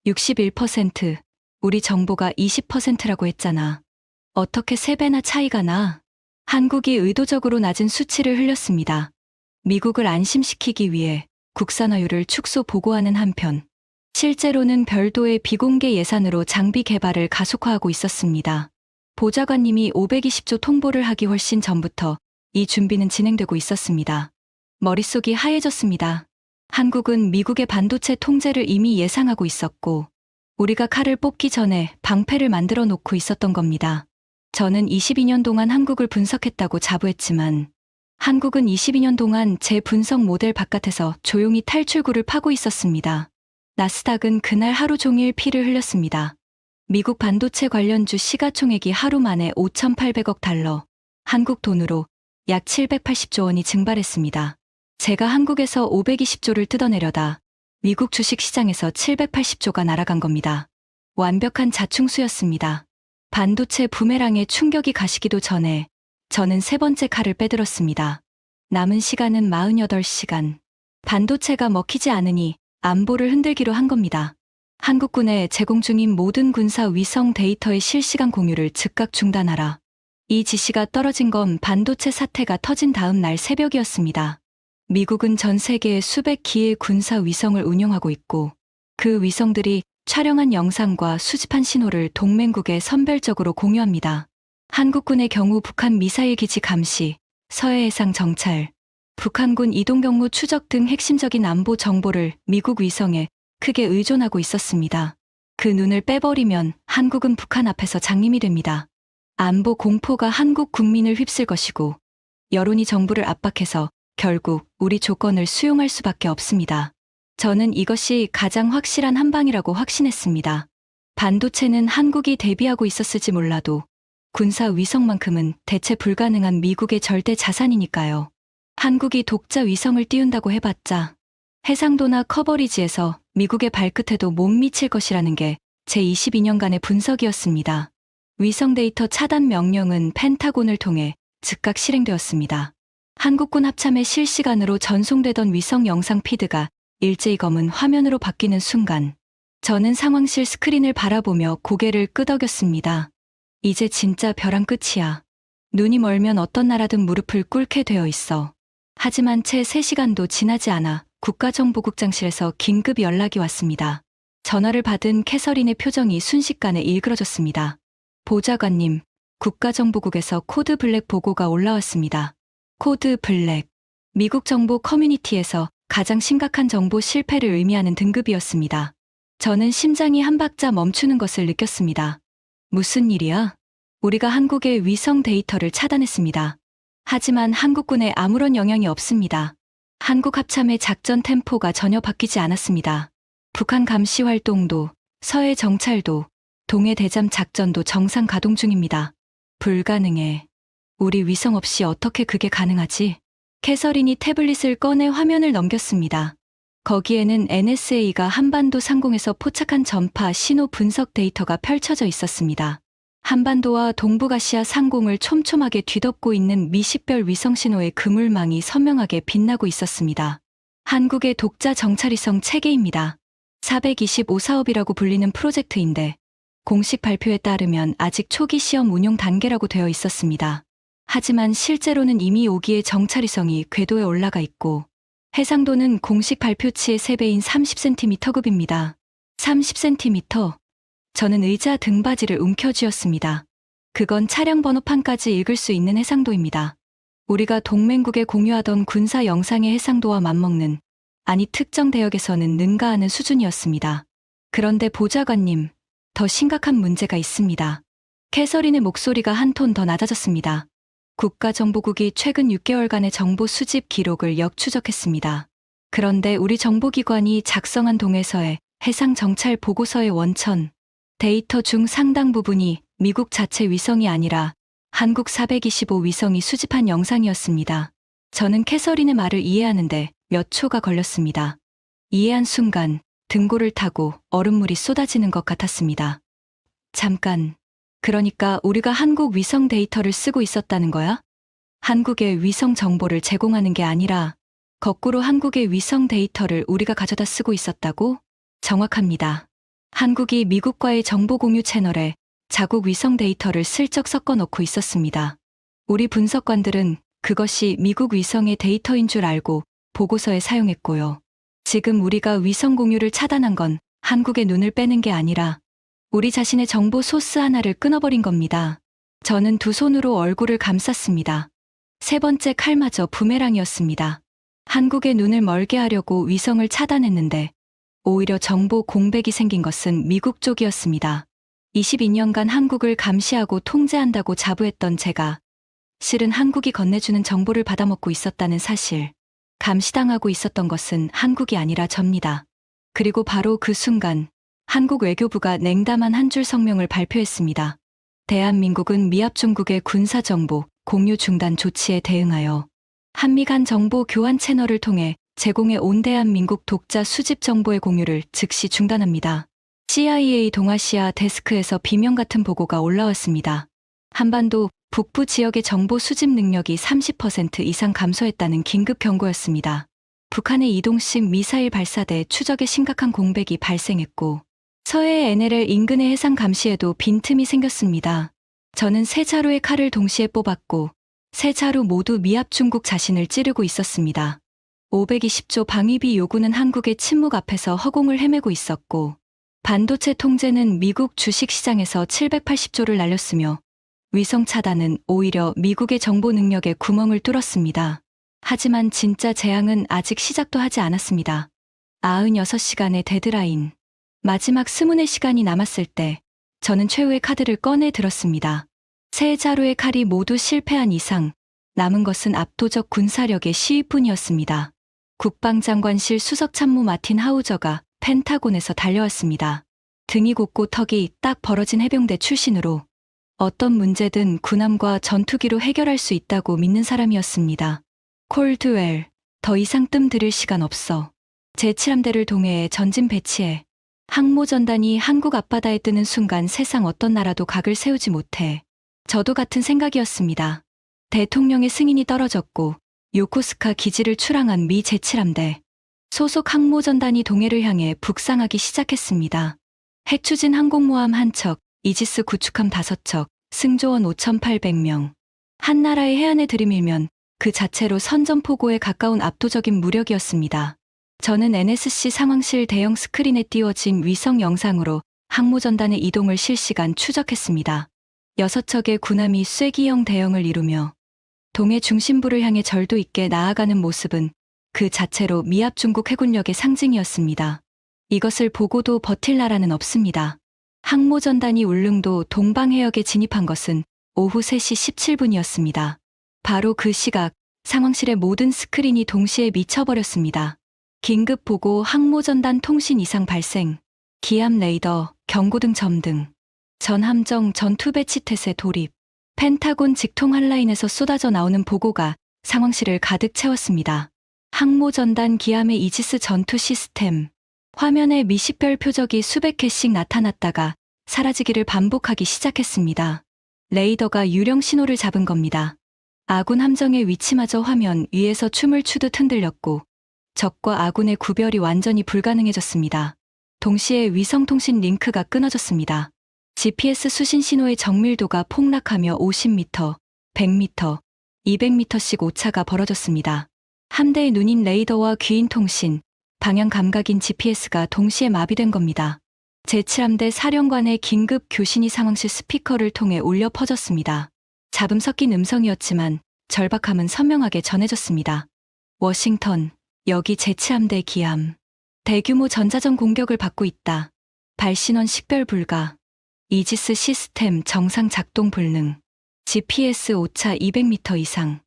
61%, 우리 정보가 20%라고 했잖아. 어떻게 3배나 차이가 나? 한국이 의도적으로 낮은 수치를 흘렸습니다. 미국을 안심시키기 위해 국산화율을 축소 보고하는 한편 실제로는 별도의 비공개 예산으로 장비 개발을 가속화하고 있었습니다. 보좌관님이 520조 통보를 하기 훨씬 전부터 이 준비는 진행되고 있었습니다. 머릿속이 하얘졌습니다. 한국은 미국의 반도체 통제를 이미 예상하고 있었고 우리가 칼을 뽑기 전에 방패를 만들어 놓고 있었던 겁니다. 저는 22년 동안 한국을 분석했다고 자부했지만 한국은 22년 동안 제 분석 모델 바깥에서 조용히 탈출구를 파고 있었습니다. 나스닥은 그날 하루 종일 피를 흘렸습니다. 미국 반도체 관련주 시가총액이 하루 만에 5,800억 달러, 한국 돈으로 약 780조 원이 증발했습니다. 제가 한국에서 520조를 뜯어내려다 미국 주식시장에서 780조가 날아간 겁니다. 완벽한 자충수였습니다. 반도체 부메랑에 충격이 가시기도 전에 저는 3번째 칼을 빼들었습니다. 남은 시간은 48시간. 반도체가 먹히지 않으니 안보를 흔들기로 한 겁니다. 한국군에 제공 중인 모든 군사 위성 데이터의 실시간 공유를 즉각 중단하라. 이 지시가 떨어진 건 반도체 사태가 터진 다음 날 새벽이었습니다. 미국은 전 세계에 수백 기의 군사 위성을 운용하고 있고 그 위성들이 촬영한 영상과 수집한 신호를 동맹국에 선별적으로 공유합니다. 한국군의 경우 북한 미사일 기지 감시, 서해 해상 정찰, 북한군 이동 경로 추적 등 핵심적인 안보 정보를 미국 위성에 크게 의존하고 있었습니다. 그 눈을 빼버리면 한국은 북한 앞에서 장님이 됩니다. 안보 공포가 한국 국민을 휩쓸 것이고 여론이 정부를 압박해서 결국 우리 조건을 수용할 수밖에 없습니다. 저는 이것이 가장 확실한 한방이라고 확신했습니다. 반도체는 한국이 대비하고 있었을지 몰라도 군사 위성만큼은 대체 불가능한 미국의 절대 자산이니까요. 한국이 독자 위성을 띄운다고 해봤자 해상도나 커버리지에서 미국의 발끝에도 못 미칠 것이라는 게 제 22년간의 분석이었습니다. 위성 데이터 차단 명령은 펜타곤을 통해 즉각 실행되었습니다. 한국군 합참에 실시간으로 전송되던 위성 영상 피드가 일제히 검은 화면으로 바뀌는 순간 저는 상황실 스크린을 바라보며 고개를 끄덕였습니다. 이제 진짜 벼랑 끝이야. 눈이 멀면 어떤 나라든 무릎을 꿇게 되어 있어. 하지만 채 3시간도 지나지 않아 국가정보국장실에서 긴급 연락이 왔습니다. 전화를 받은 캐서린의 표정이 순식간에 일그러졌습니다. 보좌관님, 국가정보국에서 코드 블랙 보고가 올라왔습니다. 코드 블랙. 미국 정보 커뮤니티에서 가장 심각한 정보 실패를 의미하는 등급이었습니다. 저는 심장이 한 박자 멈추는 것을 느꼈습니다. 무슨 일이야? 우리가 한국의 위성 데이터를 차단했습니다. 하지만 한국군에 아무런 영향이 없습니다. 한국 합참의 작전 템포가 전혀 바뀌지 않았습니다. 북한 감시 활동도, 서해 정찰도, 동해 대잠 작전도 정상 가동 중입니다. 불가능해. 우리 위성 없이 어떻게 그게 가능하지? 캐서린이 태블릿을 꺼내 화면을 넘겼습니다. 거기에는 NSA가 한반도 상공에서 포착한 전파 신호 분석 데이터가 펼쳐져 있었습니다. 한반도와 동북아시아 상공을 촘촘하게 뒤덮고 있는 미식별 위성 신호의 그물망이 선명하게 빛나고 있었습니다. 한국의 독자 정찰위성 체계입니다. 425 사업이라고 불리는 프로젝트인데 공식 발표에 따르면 아직 초기 시험 운용 단계라고 되어 있었습니다. 하지만 실제로는 이미 5기의 정찰위성이 궤도에 올라가 있고 해상도는 공식 발표치의 3배인 30cm급입니다. 30cm? 저는 의자 등받이를 움켜쥐었습니다. 그건 차량 번호판까지 읽을 수 있는 해상도입니다. 우리가 동맹국에 공유하던 군사 영상의 해상도와 맞먹는, 아니 특정 대역에서는 능가하는 수준이었습니다. 그런데 보좌관님, 더 심각한 문제가 있습니다. 캐서린의 목소리가 한 톤 더 낮아졌습니다. 국가정보국이 최근 6개월간의 정보 수집 기록을 역추적했습니다. 그런데 우리 정보기관이 작성한 동해서의 해상 정찰 보고서의 원천, 데이터 중 상당 부분이 미국 자체 위성이 아니라 한국 425 위성이 수집한 영상이었습니다. 저는 캐서린의 말을 이해하는데 몇 초가 걸렸습니다. 이해한 순간 등골을 타고 얼음물이 쏟아지는 것 같았습니다. 잠깐. 그러니까 우리가 한국 위성 데이터를 쓰고 있었다는 거야? 한국의 위성 정보를 제공하는 게 아니라 거꾸로 한국의 위성 데이터를 우리가 가져다 쓰고 있었다고? 정확합니다. 한국이 미국과의 정보 공유 채널에 자국 위성 데이터를 슬쩍 섞어 넣고 있었습니다. 우리 분석관들은 그것이 미국 위성의 데이터인 줄 알고 보고서에 사용했고요. 지금 우리가 위성 공유를 차단한 건 한국의 눈을 빼는 게 아니라 우리 자신의 정보 소스 하나를 끊어버린 겁니다. 저는 두 손으로 얼굴을 감쌌습니다. 세 번째 칼마저 부메랑이었습니다. 한국의 눈을 멀게 하려고 위성을 차단했는데 오히려 정보 공백이 생긴 것은 미국 쪽이었습니다. 22년간 한국을 감시하고 통제한다고 자부했던 제가 실은 한국이 건네주는 정보를 받아먹고 있었다는 사실, 감시당하고 있었던 것은 한국이 아니라 접니다. 그리고 바로 그 순간 한국 외교부가 냉담한 한 줄 성명을 발표했습니다. 대한민국은 미합중국의 군사정보 공유 중단 조치에 대응하여 한미 간 정보 교환 채널을 통해 제공해 온 대한민국 독자 수집 정보의 공유를 즉시 중단합니다. CIA 동아시아 데스크에서 비명 같은 보고가 올라왔습니다. 한반도 북부 지역의 정보 수집 능력이 30% 이상 감소했다는 긴급 경고였습니다. 북한의 이동식 미사일 발사대 추적에 심각한 공백이 발생했고 서해 NLL 인근의 해상 감시에도 빈틈이 생겼습니다. 저는 세 자루의 칼을 동시에 뽑았고 세 자루 모두 미합 중국 자신을 찌르고 있었습니다. 520조 방위비 요구는 한국의 침묵 앞에서 허공을 헤매고 있었고 반도체 통제는 미국 주식시장에서 780조를 날렸으며 위성 차단은 오히려 미국의 정보 능력에 구멍을 뚫었습니다. 하지만 진짜 재앙은 아직 시작도 하지 않았습니다. 96시간의 데드라인. 마지막 24시간이 남았을 때 저는 최후의 카드를 꺼내 들었습니다. 세 자루의 칼이 모두 실패한 이상 남은 것은 압도적 군사력의 시위뿐이었습니다. 국방장관실 수석참모 마틴 하우저가 펜타곤에서 달려왔습니다. 등이 곱고 턱이 딱 벌어진 해병대 출신으로 어떤 문제든 군함과 전투기로 해결할 수 있다고 믿는 사람이었습니다. 콜드웰, 더 이상 뜸 들일 시간 없어. 제7함대를 동해에 전진 배치해. 항모전단이 한국 앞바다에 뜨는 순간 세상 어떤 나라도 각을 세우지 못해. 저도 같은 생각이었습니다. 대통령의 승인이 떨어졌고 요코스카 기지를 출항한 미 제7함대. 소속 항모전단이 동해를 향해 북상하기 시작했습니다. 핵추진 항공모함 1척, 이지스 구축함 5척, 승조원 5,800명. 한 나라의 해안에 들이밀면 그 자체로 선전포고에 가까운 압도적인 무력이었습니다. 저는 NSC 상황실 대형 스크린에 띄워진 위성 영상으로 항모전단의 이동을 실시간 추적했습니다. 6척의 군함이 쐐기형 대형을 이루며 동해 중심부를 향해 절도 있게 나아가는 모습은 그 자체로 미합 중국 해군력의 상징이었습니다. 이것을 보고도 버틸 나라는 없습니다. 항모전단이 울릉도 동방해역에 진입한 것은 오후 3시 17분이었습니다. 바로 그 시각 상황실의 모든 스크린이 동시에 미쳐버렸습니다. 긴급 보고 항모전단 통신 이상 발생, 기압 레이더, 경고등 점등, 전함정 전투 배치 태세 돌입, 펜타곤 직통 한라인에서 쏟아져 나오는 보고가 상황실을 가득 채웠습니다. 항모전단 기함의 이지스 전투 시스템, 화면에 미식별 표적이 수백 개씩 나타났다가 사라지기를 반복하기 시작했습니다. 레이더가 유령 신호를 잡은 겁니다. 아군 함정의 위치마저 화면 위에서 춤을 추듯 흔들렸고 적과 아군의 구별이 완전히 불가능해졌습니다. 동시에 위성통신 링크가 끊어졌습니다. GPS 수신 신호의 정밀도가 폭락하며 50m, 100m, 200m씩 오차가 벌어졌습니다. 함대의 눈인 레이더와 귀인 통신, 방향 감각인 GPS가 동시에 마비된 겁니다. 제7함대 사령관의 긴급 교신이 상황실 스피커를 통해 울려 퍼졌습니다. 잡음 섞인 음성이었지만 절박함은 선명하게 전해졌습니다. 워싱턴, 여기 제7함대 기함. 대규모 전자전 공격을 받고 있다. 발신원 식별 불가. 이지스 시스템 정상 작동 불능. GPS 오차 200m 이상.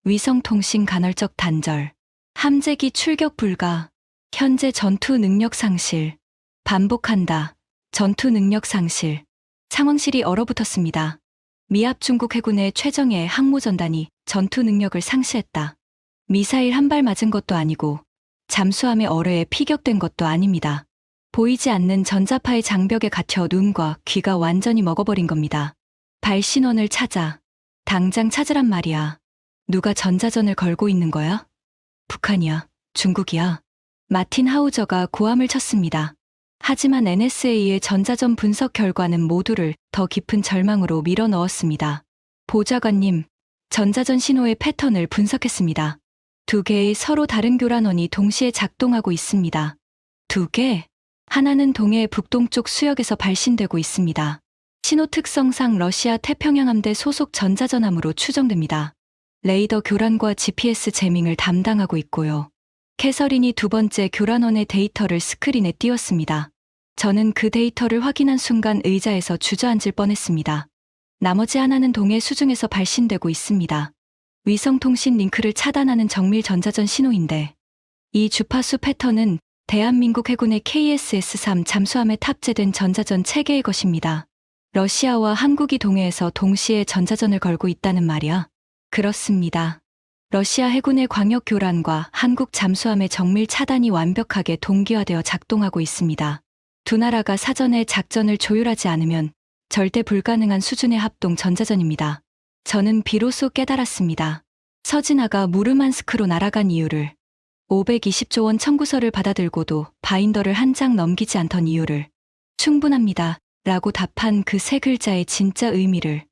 위성통신 간헐적 단절. 함재기 출격 불가. 현재 전투 능력 상실. 반복한다. 전투 능력 상실. 상황실이 얼어붙었습니다. 미합 중국 해군의 최정예 항모전단이 전투 능력을 상실했다. 미사일 한 발 맞은 것도 아니고 잠수함의 어뢰에 피격된 것도 아닙니다. 보이지 않는 전자파의 장벽에 갇혀 눈과 귀가 완전히 먹어버린 겁니다. 발신원을 찾아. 당장 찾으란 말이야. 누가 전자전을 걸고 있는 거야? 북한이야. 중국이야. 마틴 하우저가 고함을 쳤습니다. 하지만 NSA의 전자전 분석 결과는 모두를 더 깊은 절망으로 밀어넣었습니다. 보좌관님, 전자전 신호의 패턴을 분석했습니다. 2개의 서로 다른 교란원이 동시에 작동하고 있습니다. 2개? 하나는 동해 북동쪽 수역에서 발신되고 있습니다. 신호 특성상 러시아 태평양 함대 소속 전자전함으로 추정됩니다. 레이더 교란과 GPS 재밍을 담당하고 있고요. 캐서린이 2번째 교란원의 데이터를 스크린에 띄웠습니다. 저는 그 데이터를 확인한 순간 의자에서 주저앉을 뻔했습니다. 나머지 하나는 동해 수중에서 발신되고 있습니다. 위성통신 링크를 차단하는 정밀 전자전 신호인데 이 주파수 패턴은 대한민국 해군의 KSS-3 잠수함에 탑재된 전자전 체계의 것입니다. 러시아와 한국이 동해에서 동시에 전자전을 걸고 있다는 말이야. 그렇습니다. 러시아 해군의 광역 교란과 한국 잠수함의 정밀 차단이 완벽하게 동기화되어 작동하고 있습니다. 두 나라가 사전에 작전을 조율하지 않으면 절대 불가능한 수준의 합동 전자전입니다. 저는 비로소 깨달았습니다. 서진아가 무르만스크로 날아간 이유를, 520조 원 청구서를 받아들고도 바인더를 한 장 넘기지 않던 이유를, 충분합니다. 라고 답한 그 세 글자의 진짜 의미를.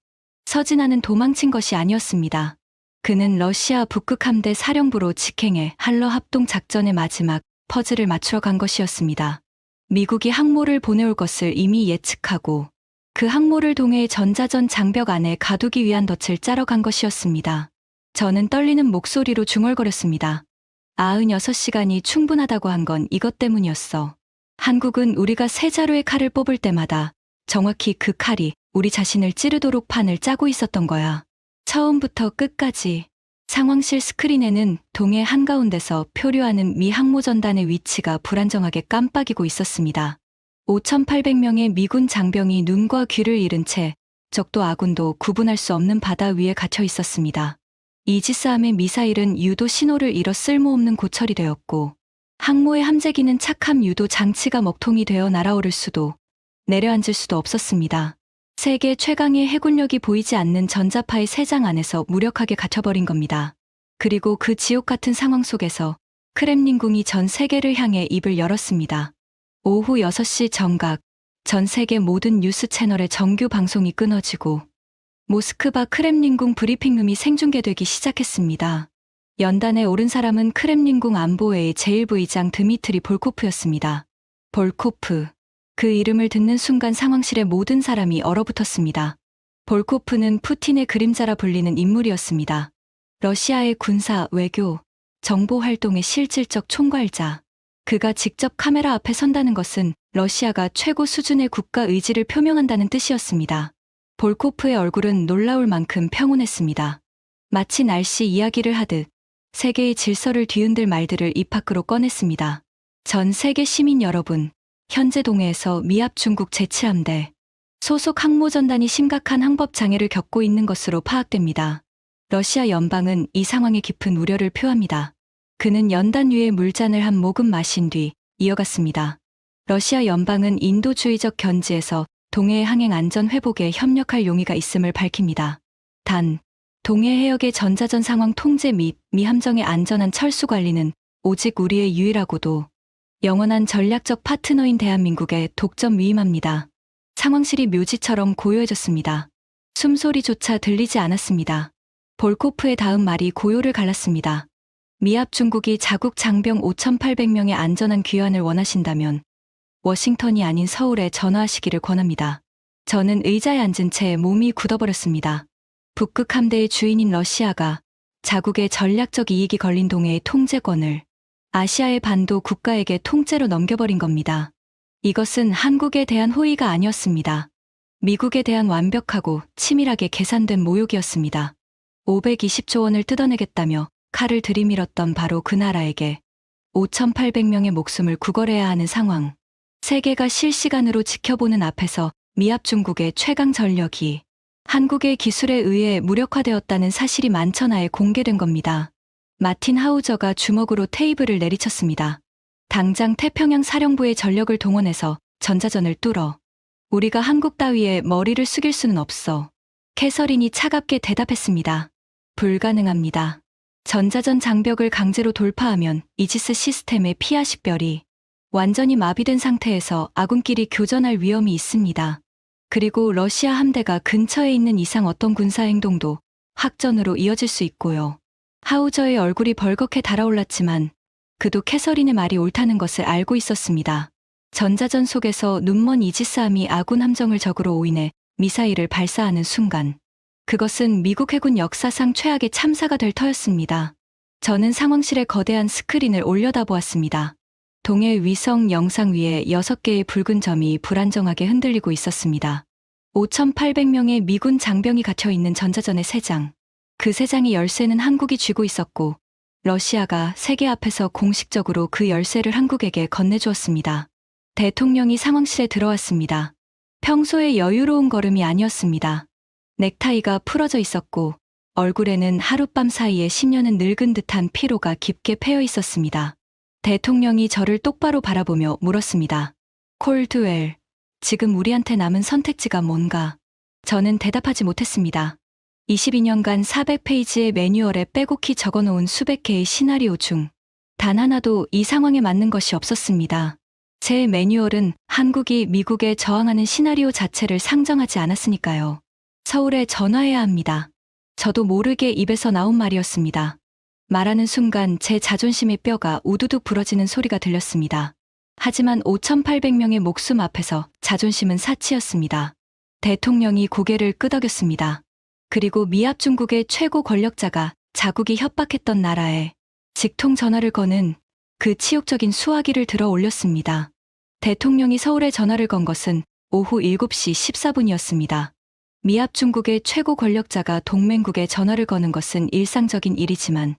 서진아는 도망친 것이 아니었습니다. 그는 러시아 북극 함대 사령부로 직행해 한러 합동 작전의 마지막 퍼즐을 맞추러 간 것이었습니다. 미국이 항모를 보내올 것을 이미 예측하고 그 항모를 동해의 전자전 장벽 안에 가두기 위한 덫을 짜러 간 것이었습니다. 저는 떨리는 목소리로 중얼거렸습니다. 96시간이 충분하다고 한 건 이것 때문이었어. 한국은 우리가 세 자루의 칼을 뽑을 때마다 정확히 그 칼이 우리 자신을 찌르도록 판을 짜고 있었던 거야. 처음부터 끝까지. 상황실 스크린에는 동해 한가운데서 표류하는 미 항모전단의 위치가 불안정하게 깜빡이고 있었습니다. 5,800명의 미군 장병이 눈과 귀를 잃은 채 적도 아군도 구분할 수 없는 바다 위에 갇혀 있었습니다. 이지스함의 미사일은 유도 신호를 잃어 쓸모없는 고철이 되었고 항모의 함재기는 착함 유도 장치가 먹통이 되어 날아오를 수도 내려앉을 수도 없었습니다. 세계 최강의 해군력이 보이지 않는 전자파의 세장 안에서 무력하게 갇혀버린 겁니다. 그리고 그 지옥 같은 상황 속에서 크렘린궁이 전 세계를 향해 입을 열었습니다. 오후 6시 정각, 전 세계 모든 뉴스 채널의 정규 방송이 끊어지고 모스크바 크렘린궁 브리핑룸이 생중계되기 시작했습니다. 연단에 오른 사람은 크렘린궁 안보회의 제1부의장 드미트리 볼코프였습니다. 볼코프. 그 이름을 듣는 순간 상황실의 모든 사람이 얼어붙었습니다. 볼코프는 푸틴의 그림자라 불리는 인물이었습니다. 러시아의 군사, 외교, 정보 활동의 실질적 총괄자. 그가 직접 카메라 앞에 선다는 것은 러시아가 최고 수준의 국가 의지를 표명한다는 뜻이었습니다. 볼코프의 얼굴은 놀라울 만큼 평온했습니다. 마치 날씨 이야기를 하듯 세계의 질서를 뒤흔들 말들을 입 밖으로 꺼냈습니다. 전 세계 시민 여러분, 현재 동해에서 미합 중국 제7함대 소속 항모전단이 심각한 항법 장애를 겪고 있는 것으로 파악됩니다. 러시아 연방은 이 상황에 깊은 우려를 표합니다. 그는 연단 위에 물잔을 한 모금 마신 뒤 이어갔습니다. 러시아 연방은 인도주의적 견지에서 동해의 항행 안전 회복에 협력할 용의가 있음을 밝힙니다. 단, 동해 해역의 전자전 상황 통제 및 미 함정의 안전한 철수 관리는 오직 우리의 유일하고도 영원한 전략적 파트너인 대한민국에 독점 위임합니다. 상황실이 묘지처럼 고요해졌습니다. 숨소리조차 들리지 않았습니다. 볼코프의 다음 말이 고요를 갈랐습니다. 미합 중국이 자국 장병 5,800명의 안전한 귀환을 원하신다면 워싱턴이 아닌 서울에 전화하시기를 권합니다. 저는 의자에 앉은 채 몸이 굳어버렸습니다. 북극 함대의 주인인 러시아가 자국의 전략적 이익이 걸린 동해의 통제권을 아시아의 반도 국가에게 통째로 넘겨버린 겁니다. 이것은 한국에 대한 호의가 아니었습니다. 미국에 대한 완벽하고 치밀하게 계산된 모욕이었습니다. 520조 원을 뜯어내겠다며 칼을 들이밀었던 바로 그 나라에게 5,800명의 목숨을 구걸해야 하는 상황. 세계가 실시간으로 지켜보는 앞에서 미합 중국의 최강 전력이 한국의 기술에 의해 무력화되었다는 사실이 만천하에 공개된 겁니다. 마틴 하우저가 주먹으로 테이블을 내리쳤습니다. 당장 태평양 사령부의 전력을 동원해서 전자전을 뚫어. 우리가 한국 따위에 머리를 숙일 수는 없어. 캐서린이 차갑게 대답했습니다. 불가능합니다. 전자전 장벽을 강제로 돌파하면 이지스 시스템의 피아 식별이 완전히 마비된 상태에서 아군끼리 교전할 위험이 있습니다. 그리고 러시아 함대가 근처에 있는 이상 어떤 군사행동도 확전으로 이어질 수 있고요. 하우저의 얼굴이 벌겋게 달아올랐지만 그도 캐서린의 말이 옳다는 것을 알고 있었습니다. 전자전 속에서 눈먼 이지스함이 아군 함정을 적으로 오인해 미사일을 발사하는 순간 그것은 미국 해군 역사상 최악의 참사가 될 터였습니다. 저는 상황실에 거대한 스크린을 올려다보았습니다. 동해 위성 영상 위에 6개의 붉은 점이 불안정하게 흔들리고 있었습니다. 5,800명의 미군 장병이 갇혀있는 전자전의 3장. 그 3장의 열쇠는 한국이 쥐고 있었고 러시아가 세계 앞에서 공식적으로 그 열쇠를 한국에게 건네주었습니다. 대통령이 상황실에 들어왔습니다. 평소의 여유로운 걸음이 아니었습니다. 넥타이가 풀어져 있었고 얼굴에는 하룻밤 사이에 10년은 늙은 듯한 피로가 깊게 패여 있었습니다. 대통령이 저를 똑바로 바라보며 물었습니다. 콜드웰, 지금 우리한테 남은 선택지가 뭔가? 저는 대답하지 못했습니다. 22년간 400페이지의 매뉴얼에 빼곡히 적어놓은 수백 개의 시나리오 중 단 하나도 이 상황에 맞는 것이 없었습니다. 제 매뉴얼은 한국이 미국에 저항하는 시나리오 자체를 상정하지 않았으니까요. 서울에 전화해야 합니다. 저도 모르게 입에서 나온 말이었습니다. 말하는 순간 제 자존심의 뼈가 우두둑 부러지는 소리가 들렸습니다. 하지만 5,800명의 목숨 앞에서 자존심은 사치였습니다. 대통령이 고개를 끄덕였습니다. 그리고 미합 중국의 최고 권력자가 자국이 협박했던 나라에 직통 전화를 거는 그 치욕적인 수화기를 들어 올렸습니다. 대통령이 서울에 전화를 건 것은 오후 7시 14분이었습니다. 미합 중국의 최고 권력자가 동맹국에 전화를 거는 것은 일상적인 일이지만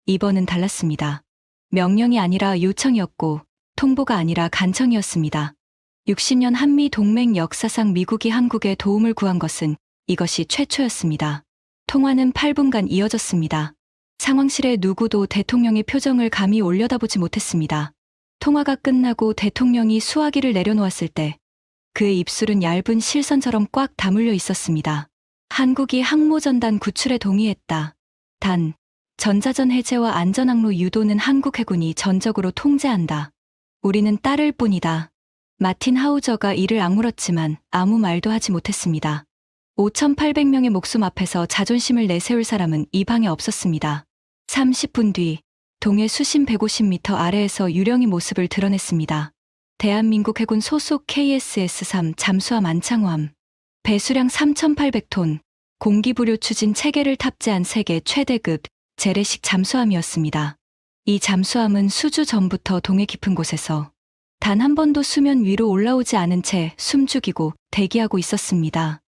이번은 달랐습니다. 명령이 아니라 요청이었고 통보가 아니라 간청이었습니다. 60년 한미 동맹 역사상 미국이 한국에 도움을 구한 것은 이것이 최초였습니다. 통화는 8분간 이어졌습니다. 상황실의 누구도 대통령의 표정을 감히 올려다보지 못했습니다. 통화가 끝나고 대통령이 수화기를 내려놓았을 때 그의 입술은 얇은 실선처럼 꽉 다물려 있었습니다. 한국이 항모전단 구출에 동의했다. 단, 전자전 해제와 안전항로 유도는 한국 해군이 전적으로 통제한다. 우리는 따를 뿐이다. 마틴 하우저가 이를 악물었지만 아무 말도 하지 못했습니다. 5,800명의 목숨 앞에서 자존심을 내세울 사람은 이 방에 없었습니다. 30분 뒤 동해 수심 150m 아래에서 유령이 모습을 드러냈습니다. 대한민국 해군 소속 KSS-3 잠수함 안창호함. 배수량 3,800톤, 공기부료 추진 체계를 탑재한 세계 최대급 재래식 잠수함이었습니다. 이 잠수함은 수주 전부터 동해 깊은 곳에서 단 한 번도 수면 위로 올라오지 않은 채 숨죽이고 대기하고 있었습니다.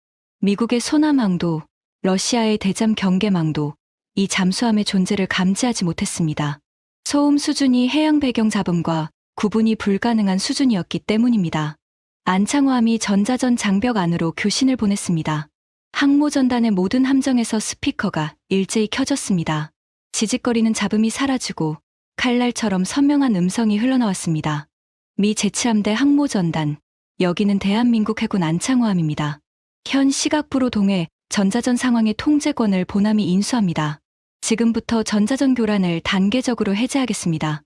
미국의 소남항도, 러시아의 대잠 경계망도 이 잠수함의 존재를 감지하지 못했습니다. 소음 수준이 해양 배경 잡음과 구분이 불가능한 수준이었기 때문입니다. 안창호함이 전자전 장벽 안으로 교신을 보냈습니다. 항모전단의 모든 함정에서 스피커가 일제히 켜졌습니다. 지직거리는 잡음이 사라지고 칼날처럼 선명한 음성이 흘러나왔습니다. 미 제7함대 항모전단, 여기는 대한민국 해군 안창호함입니다. 현 시각부로 동해 전자전 상황의 통제권을 보남이 인수합니다. 지금부터 전자전 교란을 단계적으로 해제하겠습니다.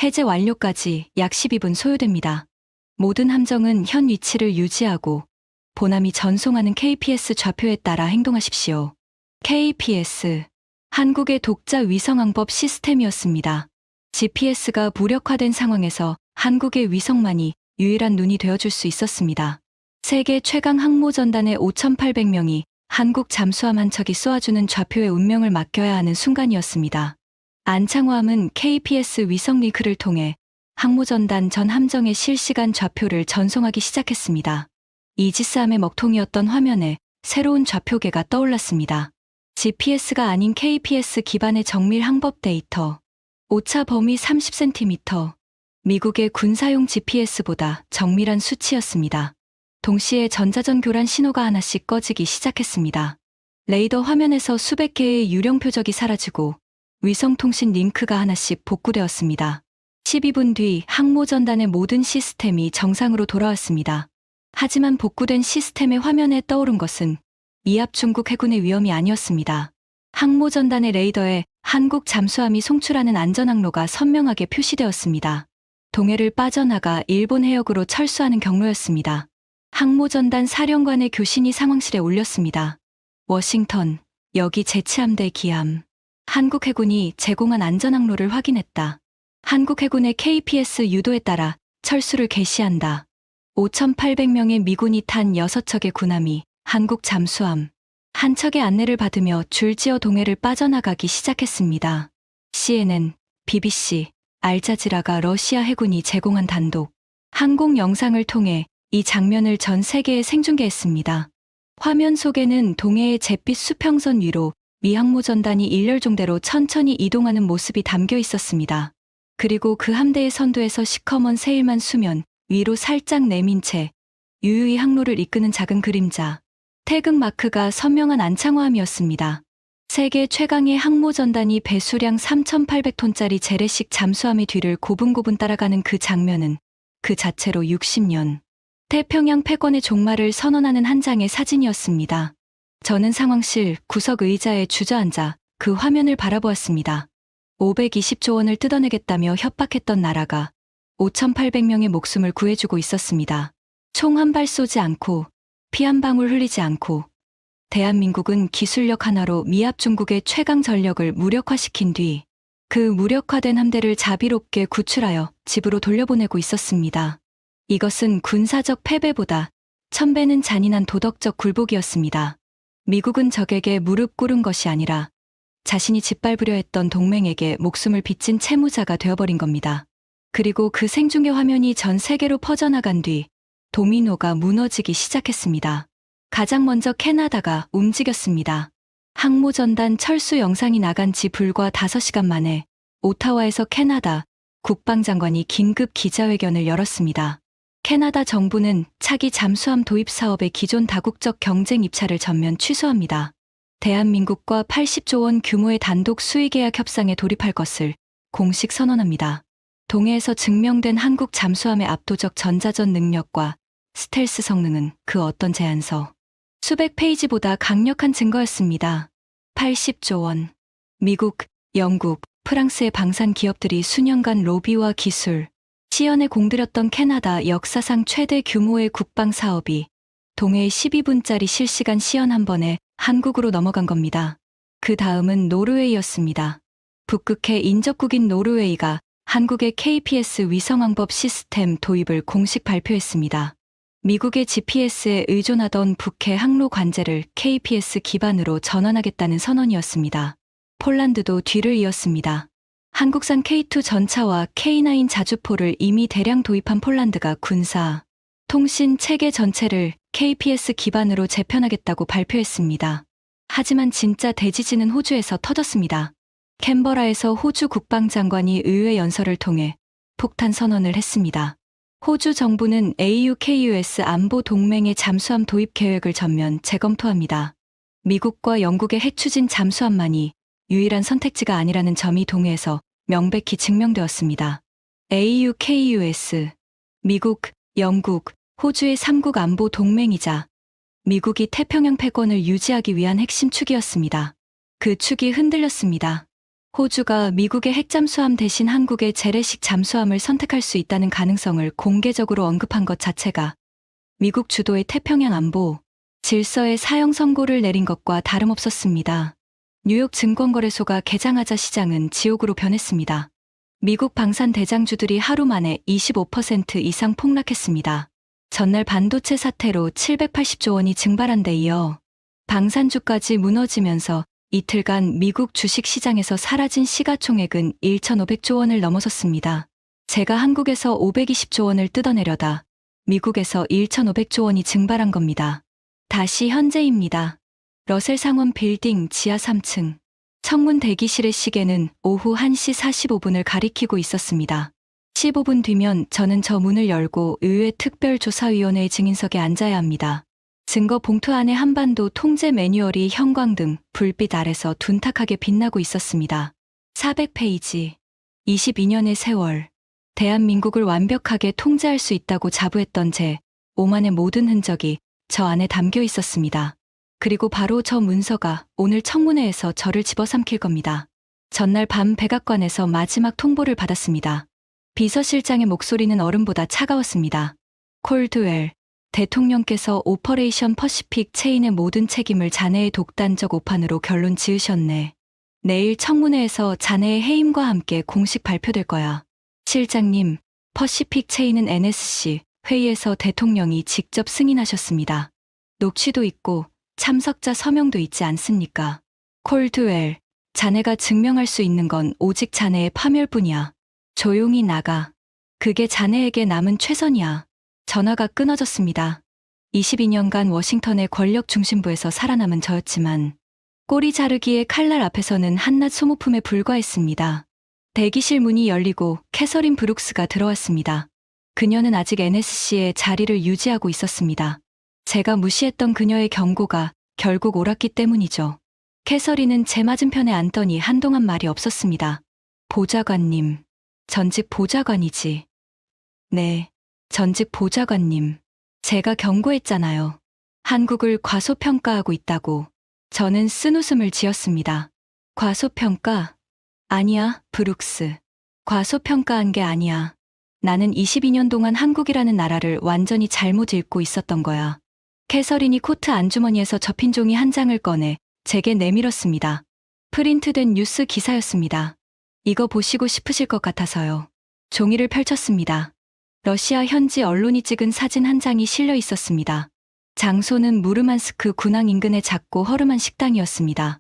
해제 완료까지 약 12분 소요됩니다. 모든 함정은 현 위치를 유지하고 보남이 전송하는 KPS 좌표에 따라 행동하십시오. KPS, 한국의 독자 위성항법 시스템이었습니다. GPS가 무력화된 상황에서 한국의 위성만이 유일한 눈이 되어줄 수 있었습니다. 세계 최강 항모전단의 5,800명이 한국 잠수함 한 척이 쏘아주는 좌표의 운명을 맡겨야 하는 순간이었습니다. 안창호함은 KPS 위성 링크를 통해 항모전단 전 함정의 실시간 좌표를 전송하기 시작했습니다. 이지스함의 먹통이었던 화면에 새로운 좌표계가 떠올랐습니다. GPS가 아닌 KPS 기반의 정밀 항법 데이터. 오차 범위 30cm. 미국의 군사용 GPS보다 정밀한 수치였습니다. 동시에 전자전 교란 신호가 하나씩 꺼지기 시작했습니다. 레이더 화면에서 수백 개의 유령 표적이 사라지고 위성통신 링크가 하나씩 복구되었습니다. 12분 뒤 항모전단의 모든 시스템이 정상으로 돌아왔습니다. 하지만 복구된 시스템의 화면에 떠오른 것은 미합 중국 해군의 위험이 아니었습니다. 항모전단의 레이더에 한국 잠수함이 송출하는 안전항로가 선명하게 표시되었습니다. 동해를 빠져나가 일본 해역으로 철수하는 경로였습니다. 항모전단 사령관의 교신이 상황실에 올렸습니다. 워싱턴, 여기 제7함대 기함. 한국 해군이 제공한 안전항로를 확인했다. 한국 해군의 KPS 유도에 따라 철수를 개시한다. 5,800명의 미군이 탄 6척의 군함이 한국 잠수함 한 척의 안내를 받으며 줄지어 동해를 빠져나가기 시작했습니다. CNN, BBC, 알자지라가 러시아 해군이 제공한 단독 항공 영상을 통해 이 장면을 전 세계에 생중계했습니다. 화면 속에는 동해의 잿빛 수평선 위로 미 항모전단이 일렬종대로 천천히 이동하는 모습이 담겨 있었습니다. 그리고 그 함대의 선두에서 시커먼 세일만 수면 위로 살짝 내민 채 유유히 항로를 이끄는 작은 그림자. 태극 마크가 선명한 안창호함이었습니다. 세계 최강의 항모전단이 배수량 3,800톤짜리 재래식 잠수함의 뒤를 고분고분 따라가는 그 장면은 그 자체로 60년 태평양 패권의 종말을 선언하는 한 장의 사진이었습니다. 저는 상황실 구석 의자에 주저앉아 그 화면을 바라보았습니다. 520조 원을 뜯어내겠다며 협박했던 나라가 5,800명의 목숨을 구해주고 있었습니다. 총 한 발 쏘지 않고 피 한 방울 흘리지 않고 대한민국은 기술력 하나로 미합 중국의 최강 전력을 무력화시킨 뒤 그 무력화된 함대를 자비롭게 구출하여 집으로 돌려보내고 있었습니다. 이것은 군사적 패배보다 1000배는 잔인한 도덕적 굴복이었습니다. 미국은 적에게 무릎 꿇은 것이 아니라 자신이 짓밟으려 했던 동맹에게 목숨을 빚진 채무자가 되어버린 겁니다. 그리고 그 생중계 화면이 전 세계로 퍼져나간 뒤 도미노가 무너지기 시작했습니다. 가장 먼저 캐나다가 움직였습니다. 항모전단 철수 영상이 나간 지 불과 5시간 만에 오타와에서 캐나다 국방장관이 긴급 기자회견을 열었습니다. 캐나다 정부는 차기 잠수함 도입 사업의 기존 다국적 경쟁 입찰을 전면 취소합니다. 대한민국과 80조 원 규모의 단독 수의계약 협상에 돌입할 것을 공식 선언합니다. 동해에서 증명된 한국 잠수함의 압도적 전자전 능력과 스텔스 성능은 그 어떤 제안서 수백 페이지보다 강력한 증거였습니다. 80조 원. 미국, 영국, 프랑스의 방산 기업들이 수년간 로비와 기술, 시연에 공들였던 캐나다 역사상 최대 규모의 국방 사업이 동해의 12분짜리 실시간 시연 한 번에 한국으로 넘어간 겁니다. 그 다음은 노르웨이였습니다. 북극해 인접국인 노르웨이가 한국의 KPS 위성왕법 시스템 도입을 공식 발표했습니다. 미국의 GPS에 의존하던 북해 항로 관제를 KPS 기반으로 전환하겠다는 선언이었습니다. 폴란드도 뒤를 이었습니다. 한국산 K2 전차와 K9 자주포를 이미 대량 도입한 폴란드가 군사, 통신 체계 전체를 KPS 기반으로 재편하겠다고 발표했습니다. 하지만 진짜 대지진은 호주에서 터졌습니다. 캔버라에서 호주 국방장관이 의회 연설을 통해 폭탄 선언을 했습니다. 호주 정부는 AUKUS 안보 동맹의 잠수함 도입 계획을 전면 재검토합니다. 미국과 영국의 핵추진 잠수함만이 유일한 선택지가 아니라는 점이 동해에서 명백히 증명되었습니다. AUKUS, 미국, 영국, 호주의 3국 안보 동맹이자 미국이 태평양 패권을 유지하기 위한 핵심 축이었습니다. 그 축이 흔들렸습니다. 호주가 미국의 핵잠수함 대신 한국의 재래식 잠수함을 선택할 수 있다는 가능성을 공개적으로 언급한 것 자체가 미국 주도의 태평양 안보 질서의 사형 선고를 내린 것과 다름없었습니다. 뉴욕 증권거래소가 개장하자 시장은 지옥으로 변했습니다. 미국 방산 대장주들이 하루 만에 25% 이상 폭락했습니다. 전날 반도체 사태로 780조 원이 증발한 데 이어 방산주까지 무너지면서 이틀간 미국 주식시장에서 사라진 시가총액은 1,500조 원을 넘어섰습니다. 제가 한국에서 520조 원을 뜯어내려다 미국에서 1,500조 원이 증발한 겁니다. 다시 현재입니다. 러셀 상원 빌딩 지하 3층. 청문 대기실의 시계는 오후 1시 45분을 가리키고 있었습니다. 15분 뒤면 저는 저 문을 열고 의회 특별조사위원회의 증인석에 앉아야 합니다. 증거 봉투 안에 한반도 통제 매뉴얼이 형광등, 불빛 아래서 둔탁하게 빛나고 있었습니다. 400페이지. 22년의 세월. 대한민국을 완벽하게 통제할 수 있다고 자부했던 제 오만의 모든 흔적이 저 안에 담겨 있었습니다. 그리고 바로 저 문서가 오늘 청문회에서 저를 집어삼킬 겁니다. 전날 밤 백악관에서 마지막 통보를 받았습니다. 비서실장의 목소리는 얼음보다 차가웠습니다. 콜드웰, 대통령께서 오퍼레이션 퍼시픽 체인의 모든 책임을 자네의 독단적 오판으로 결론 지으셨네. 내일 청문회에서 자네의 해임과 함께 공식 발표될 거야. 실장님, 퍼시픽 체인은 NSC 회의에서 대통령이 직접 승인하셨습니다. 녹취도 있고 참석자 서명도 있지 않습니까? 콜드웰, 자네가 증명할 수 있는 건 오직 자네의 파멸뿐이야. 조용히 나가. 그게 자네에게 남은 최선이야. 전화가 끊어졌습니다. 22년간 워싱턴의 권력 중심부에서 살아남은 저였지만 꼬리 자르기의 칼날 앞에서는 한낱 소모품에 불과했습니다. 대기실 문이 열리고 캐서린 브룩스가 들어왔습니다. 그녀는 아직 NSC에 자리를 유지하고 있었습니다. 제가 무시했던 그녀의 경고가 결국 옳았기 때문이죠. 캐서린은 제 맞은편에 앉더니 한동안 말이 없었습니다. 보좌관님. 전직 보좌관이지. 네, 전직 보좌관님. 제가 경고했잖아요. 한국을 과소평가하고 있다고. 저는 쓴웃음을 지었습니다. 과소평가? 아니야, 브룩스. 과소평가한 게 아니야. 나는 22년 동안 한국이라는 나라를 완전히 잘못 읽고 있었던 거야. 캐서린이 코트 안주머니에서 접힌 종이 한 장을 꺼내 제게 내밀었습니다. 프린트된 뉴스 기사였습니다. 이거 보시고 싶으실 것 같아서요. 종이를 펼쳤습니다. 러시아 현지 언론이 찍은 사진 한 장이 실려 있었습니다. 장소는 무르만스크 군항 인근의 작고 허름한 식당이었습니다.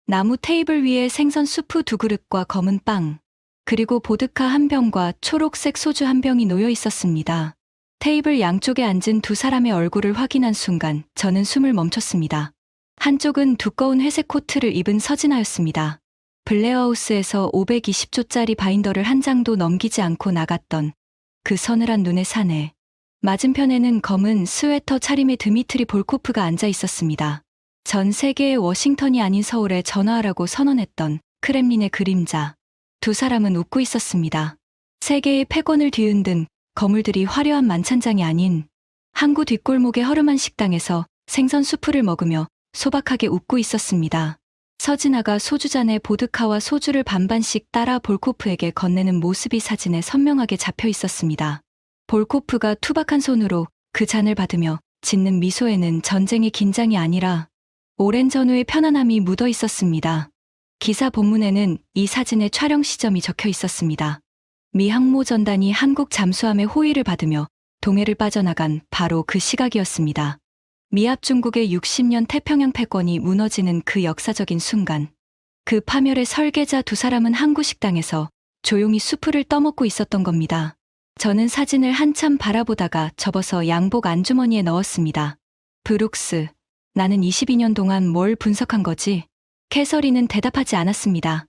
나무 테이블 위에 생선 수프 2그릇과 검은 빵, 그리고 보드카 한 병과 초록색 소주 한 병이 놓여 있었습니다. 테이블 양쪽에 앉은 두 사람의 얼굴을 확인한 순간 저는 숨을 멈췄습니다. 한쪽은 두꺼운 회색 코트를 입은 서진아였습니다. 블레어하우스에서 520조짜리 바인더를 한 장도 넘기지 않고 나갔던 그 서늘한 눈의 사내. 맞은편에는 검은 스웨터 차림의 드미트리 볼코프가 앉아 있었습니다. 전 세계의 워싱턴이 아닌 서울에 전화하라고 선언했던 크렘린의 그림자. 두 사람은 웃고 있었습니다. 세계의 패권을 뒤흔든 거물들이 화려한 만찬장이 아닌 항구 뒷골목의 허름한 식당에서 생선 수프를 먹으며 소박하게 웃고 있었습니다. 서진아가 소주잔에 보드카와 소주를 반반씩 따라 볼코프에게 건네는 모습이 사진에 선명하게 잡혀 있었습니다. 볼코프가 투박한 손으로 그 잔을 받으며 짓는 미소에는 전쟁의 긴장이 아니라 오랜 전후의 편안함이 묻어 있었습니다. 기사 본문에는 이 사진의 촬영 시점이 적혀 있었습니다. 미 항모 전단이 한국 잠수함의 호위를 받으며 동해를 빠져나간 바로 그 시각이었습니다. 미합 중국의 60년 태평양 패권이 무너지는 그 역사적인 순간, 그 파멸의 설계자 두 사람은 항구 식당에서 조용히 수프를 떠먹고 있었던 겁니다. 저는 사진을 한참 바라보다가 접어서 양복 안주머니에 넣었습니다. 브룩스, 나는 22년 동안 뭘 분석한 거지? 캐서린은 대답하지 않았습니다.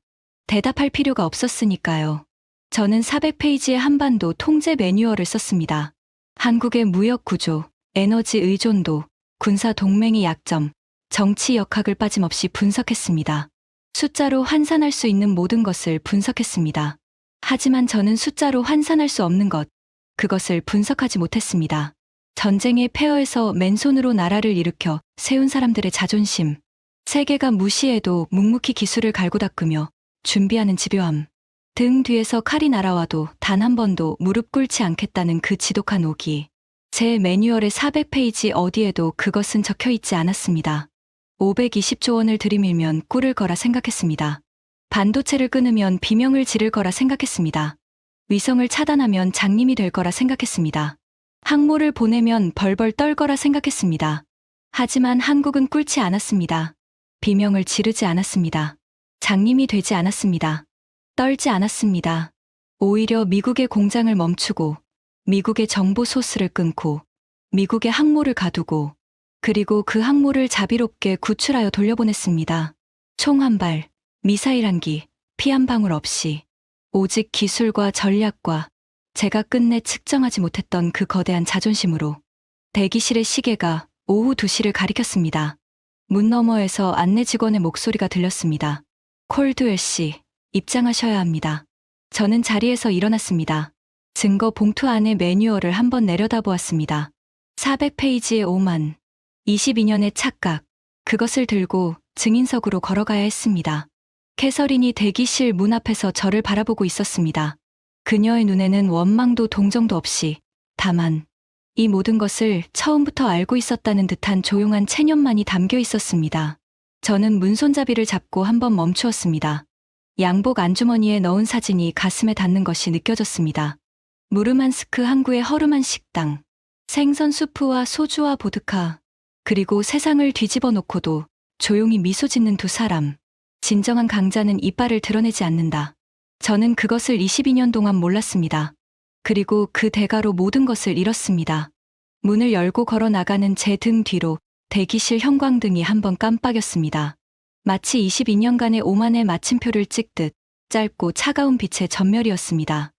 대답할 필요가 없었으니까요. 저는 400페이지의 한반도 통제 매뉴얼을 썼습니다. 한국의 무역 구조, 에너지 의존도, 군사 동맹의 약점, 정치 역학을 빠짐없이 분석했습니다. 숫자로 환산할 수 있는 모든 것을 분석했습니다. 하지만 저는 숫자로 환산할 수 없는 것, 그것을 분석하지 못했습니다. 전쟁의 폐허에서 맨손으로 나라를 일으켜 세운 사람들의 자존심, 세계가 무시해도 묵묵히 기술을 갈고 닦으며 준비하는 집요함, 등 뒤에서 칼이 날아와도 단 한 번도 무릎 꿇지 않겠다는 그 지독한 오기. 제 매뉴얼의 400페이지 어디에도 그것은 적혀 있지 않았습니다. 520조 원을 들이밀면 꿀을 거라 생각했습니다. 반도체를 끊으면 비명을 지를 거라 생각했습니다. 위성을 차단하면 장님이 될 거라 생각했습니다. 항모를 보내면 벌벌 떨 거라 생각했습니다. 하지만 한국은 꿇지 않았습니다. 비명을 지르지 않았습니다. 장님이 되지 않았습니다. 떨지 않았습니다. 오히려 미국의 공장을 멈추고 미국의 정보 소스를 끊고 미국의 항모를 가두고 그리고 그 항모를 자비롭게 구출하여 돌려보냈습니다. 총 한 발, 미사일 한 기, 피 한 방울 없이 오직 기술과 전략과 제가 끝내 측정하지 못했던 그 거대한 자존심으로 대기실의 시계가 오후 2시를 가리켰습니다. 문 너머에서 안내 직원의 목소리가 들렸습니다. 콜드웰 씨, 입장하셔야 합니다. 저는 자리에서 일어났습니다. 증거 봉투 안에 매뉴얼을 한번 내려다보았습니다. 400페이지의 오만, 22년의 착각, 그것을 들고 증인석으로 걸어가야 했습니다. 캐서린이 대기실 문 앞에서 저를 바라보고 있었습니다. 그녀의 눈에는 원망도 동정도 없이 다만 이 모든 것을 처음부터 알고 있었다는 듯한 조용한 체념만이 담겨 있었습니다. 저는 문손잡이를 잡고 한번 멈추었습니다. 양복 안주머니에 넣은 사진이 가슴에 닿는 것이 느껴졌습니다. 무르만스크 항구의 허름한 식당, 생선 수프와 소주와 보드카, 그리고 세상을 뒤집어 놓고도 조용히 미소 짓는 두 사람. 진정한 강자는 이빨을 드러내지 않는다. 저는 그것을 22년 동안 몰랐습니다. 그리고 그 대가로 모든 것을 잃었습니다. 문을 열고 걸어 나가는 제 등 뒤로 대기실 형광등이 한번 깜빡였습니다. 마치 22년간의 오만의 마침표를 찍듯 짧고 차가운 빛의 전멸이었습니다.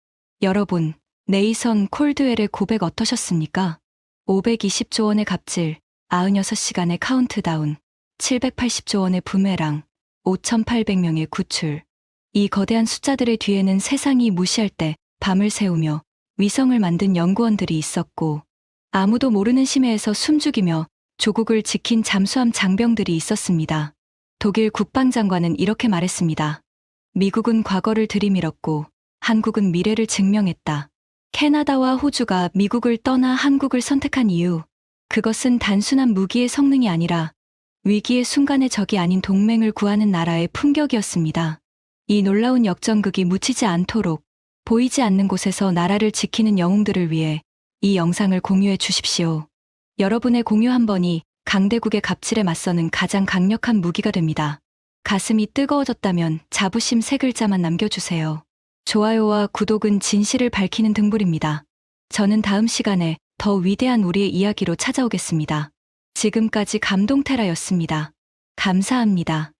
여러분, 네이선 콜드웰의 고백 어떠셨습니까? 520조 원의 갑질, 96시간의 카운트다운, 780조 원의 부메랑, 5,800명의 구출. 이 거대한 숫자들의 뒤에는 세상이 무시할 때 밤을 새우며 위성을 만든 연구원들이 있었고 아무도 모르는 심해에서 숨죽이며 조국을 지킨 잠수함 장병들이 있었습니다. 독일 국방장관은 이렇게 말했습니다. 미국은 과거를 들이밀었고 한국은 미래를 증명했다. 캐나다와 호주가 미국을 떠나 한국을 선택한 이유, 그것은 단순한 무기의 성능이 아니라 위기의 순간의 적이 아닌 동맹을 구하는 나라의 품격이었습니다. 이 놀라운 역전극이 묻히지 않도록 보이지 않는 곳에서 나라를 지키는 영웅들을 위해 이 영상을 공유해 주십시오. 여러분의 공유 한 번이 강대국의 갑질에 맞서는 가장 강력한 무기가 됩니다. 가슴이 뜨거워졌다면 자부심 3글자만 남겨주세요. 좋아요와 구독은 진실을 밝히는 등불입니다. 저는 다음 시간에 더 위대한 우리의 이야기로 찾아오겠습니다. 지금까지 감동테라였습니다. 감사합니다.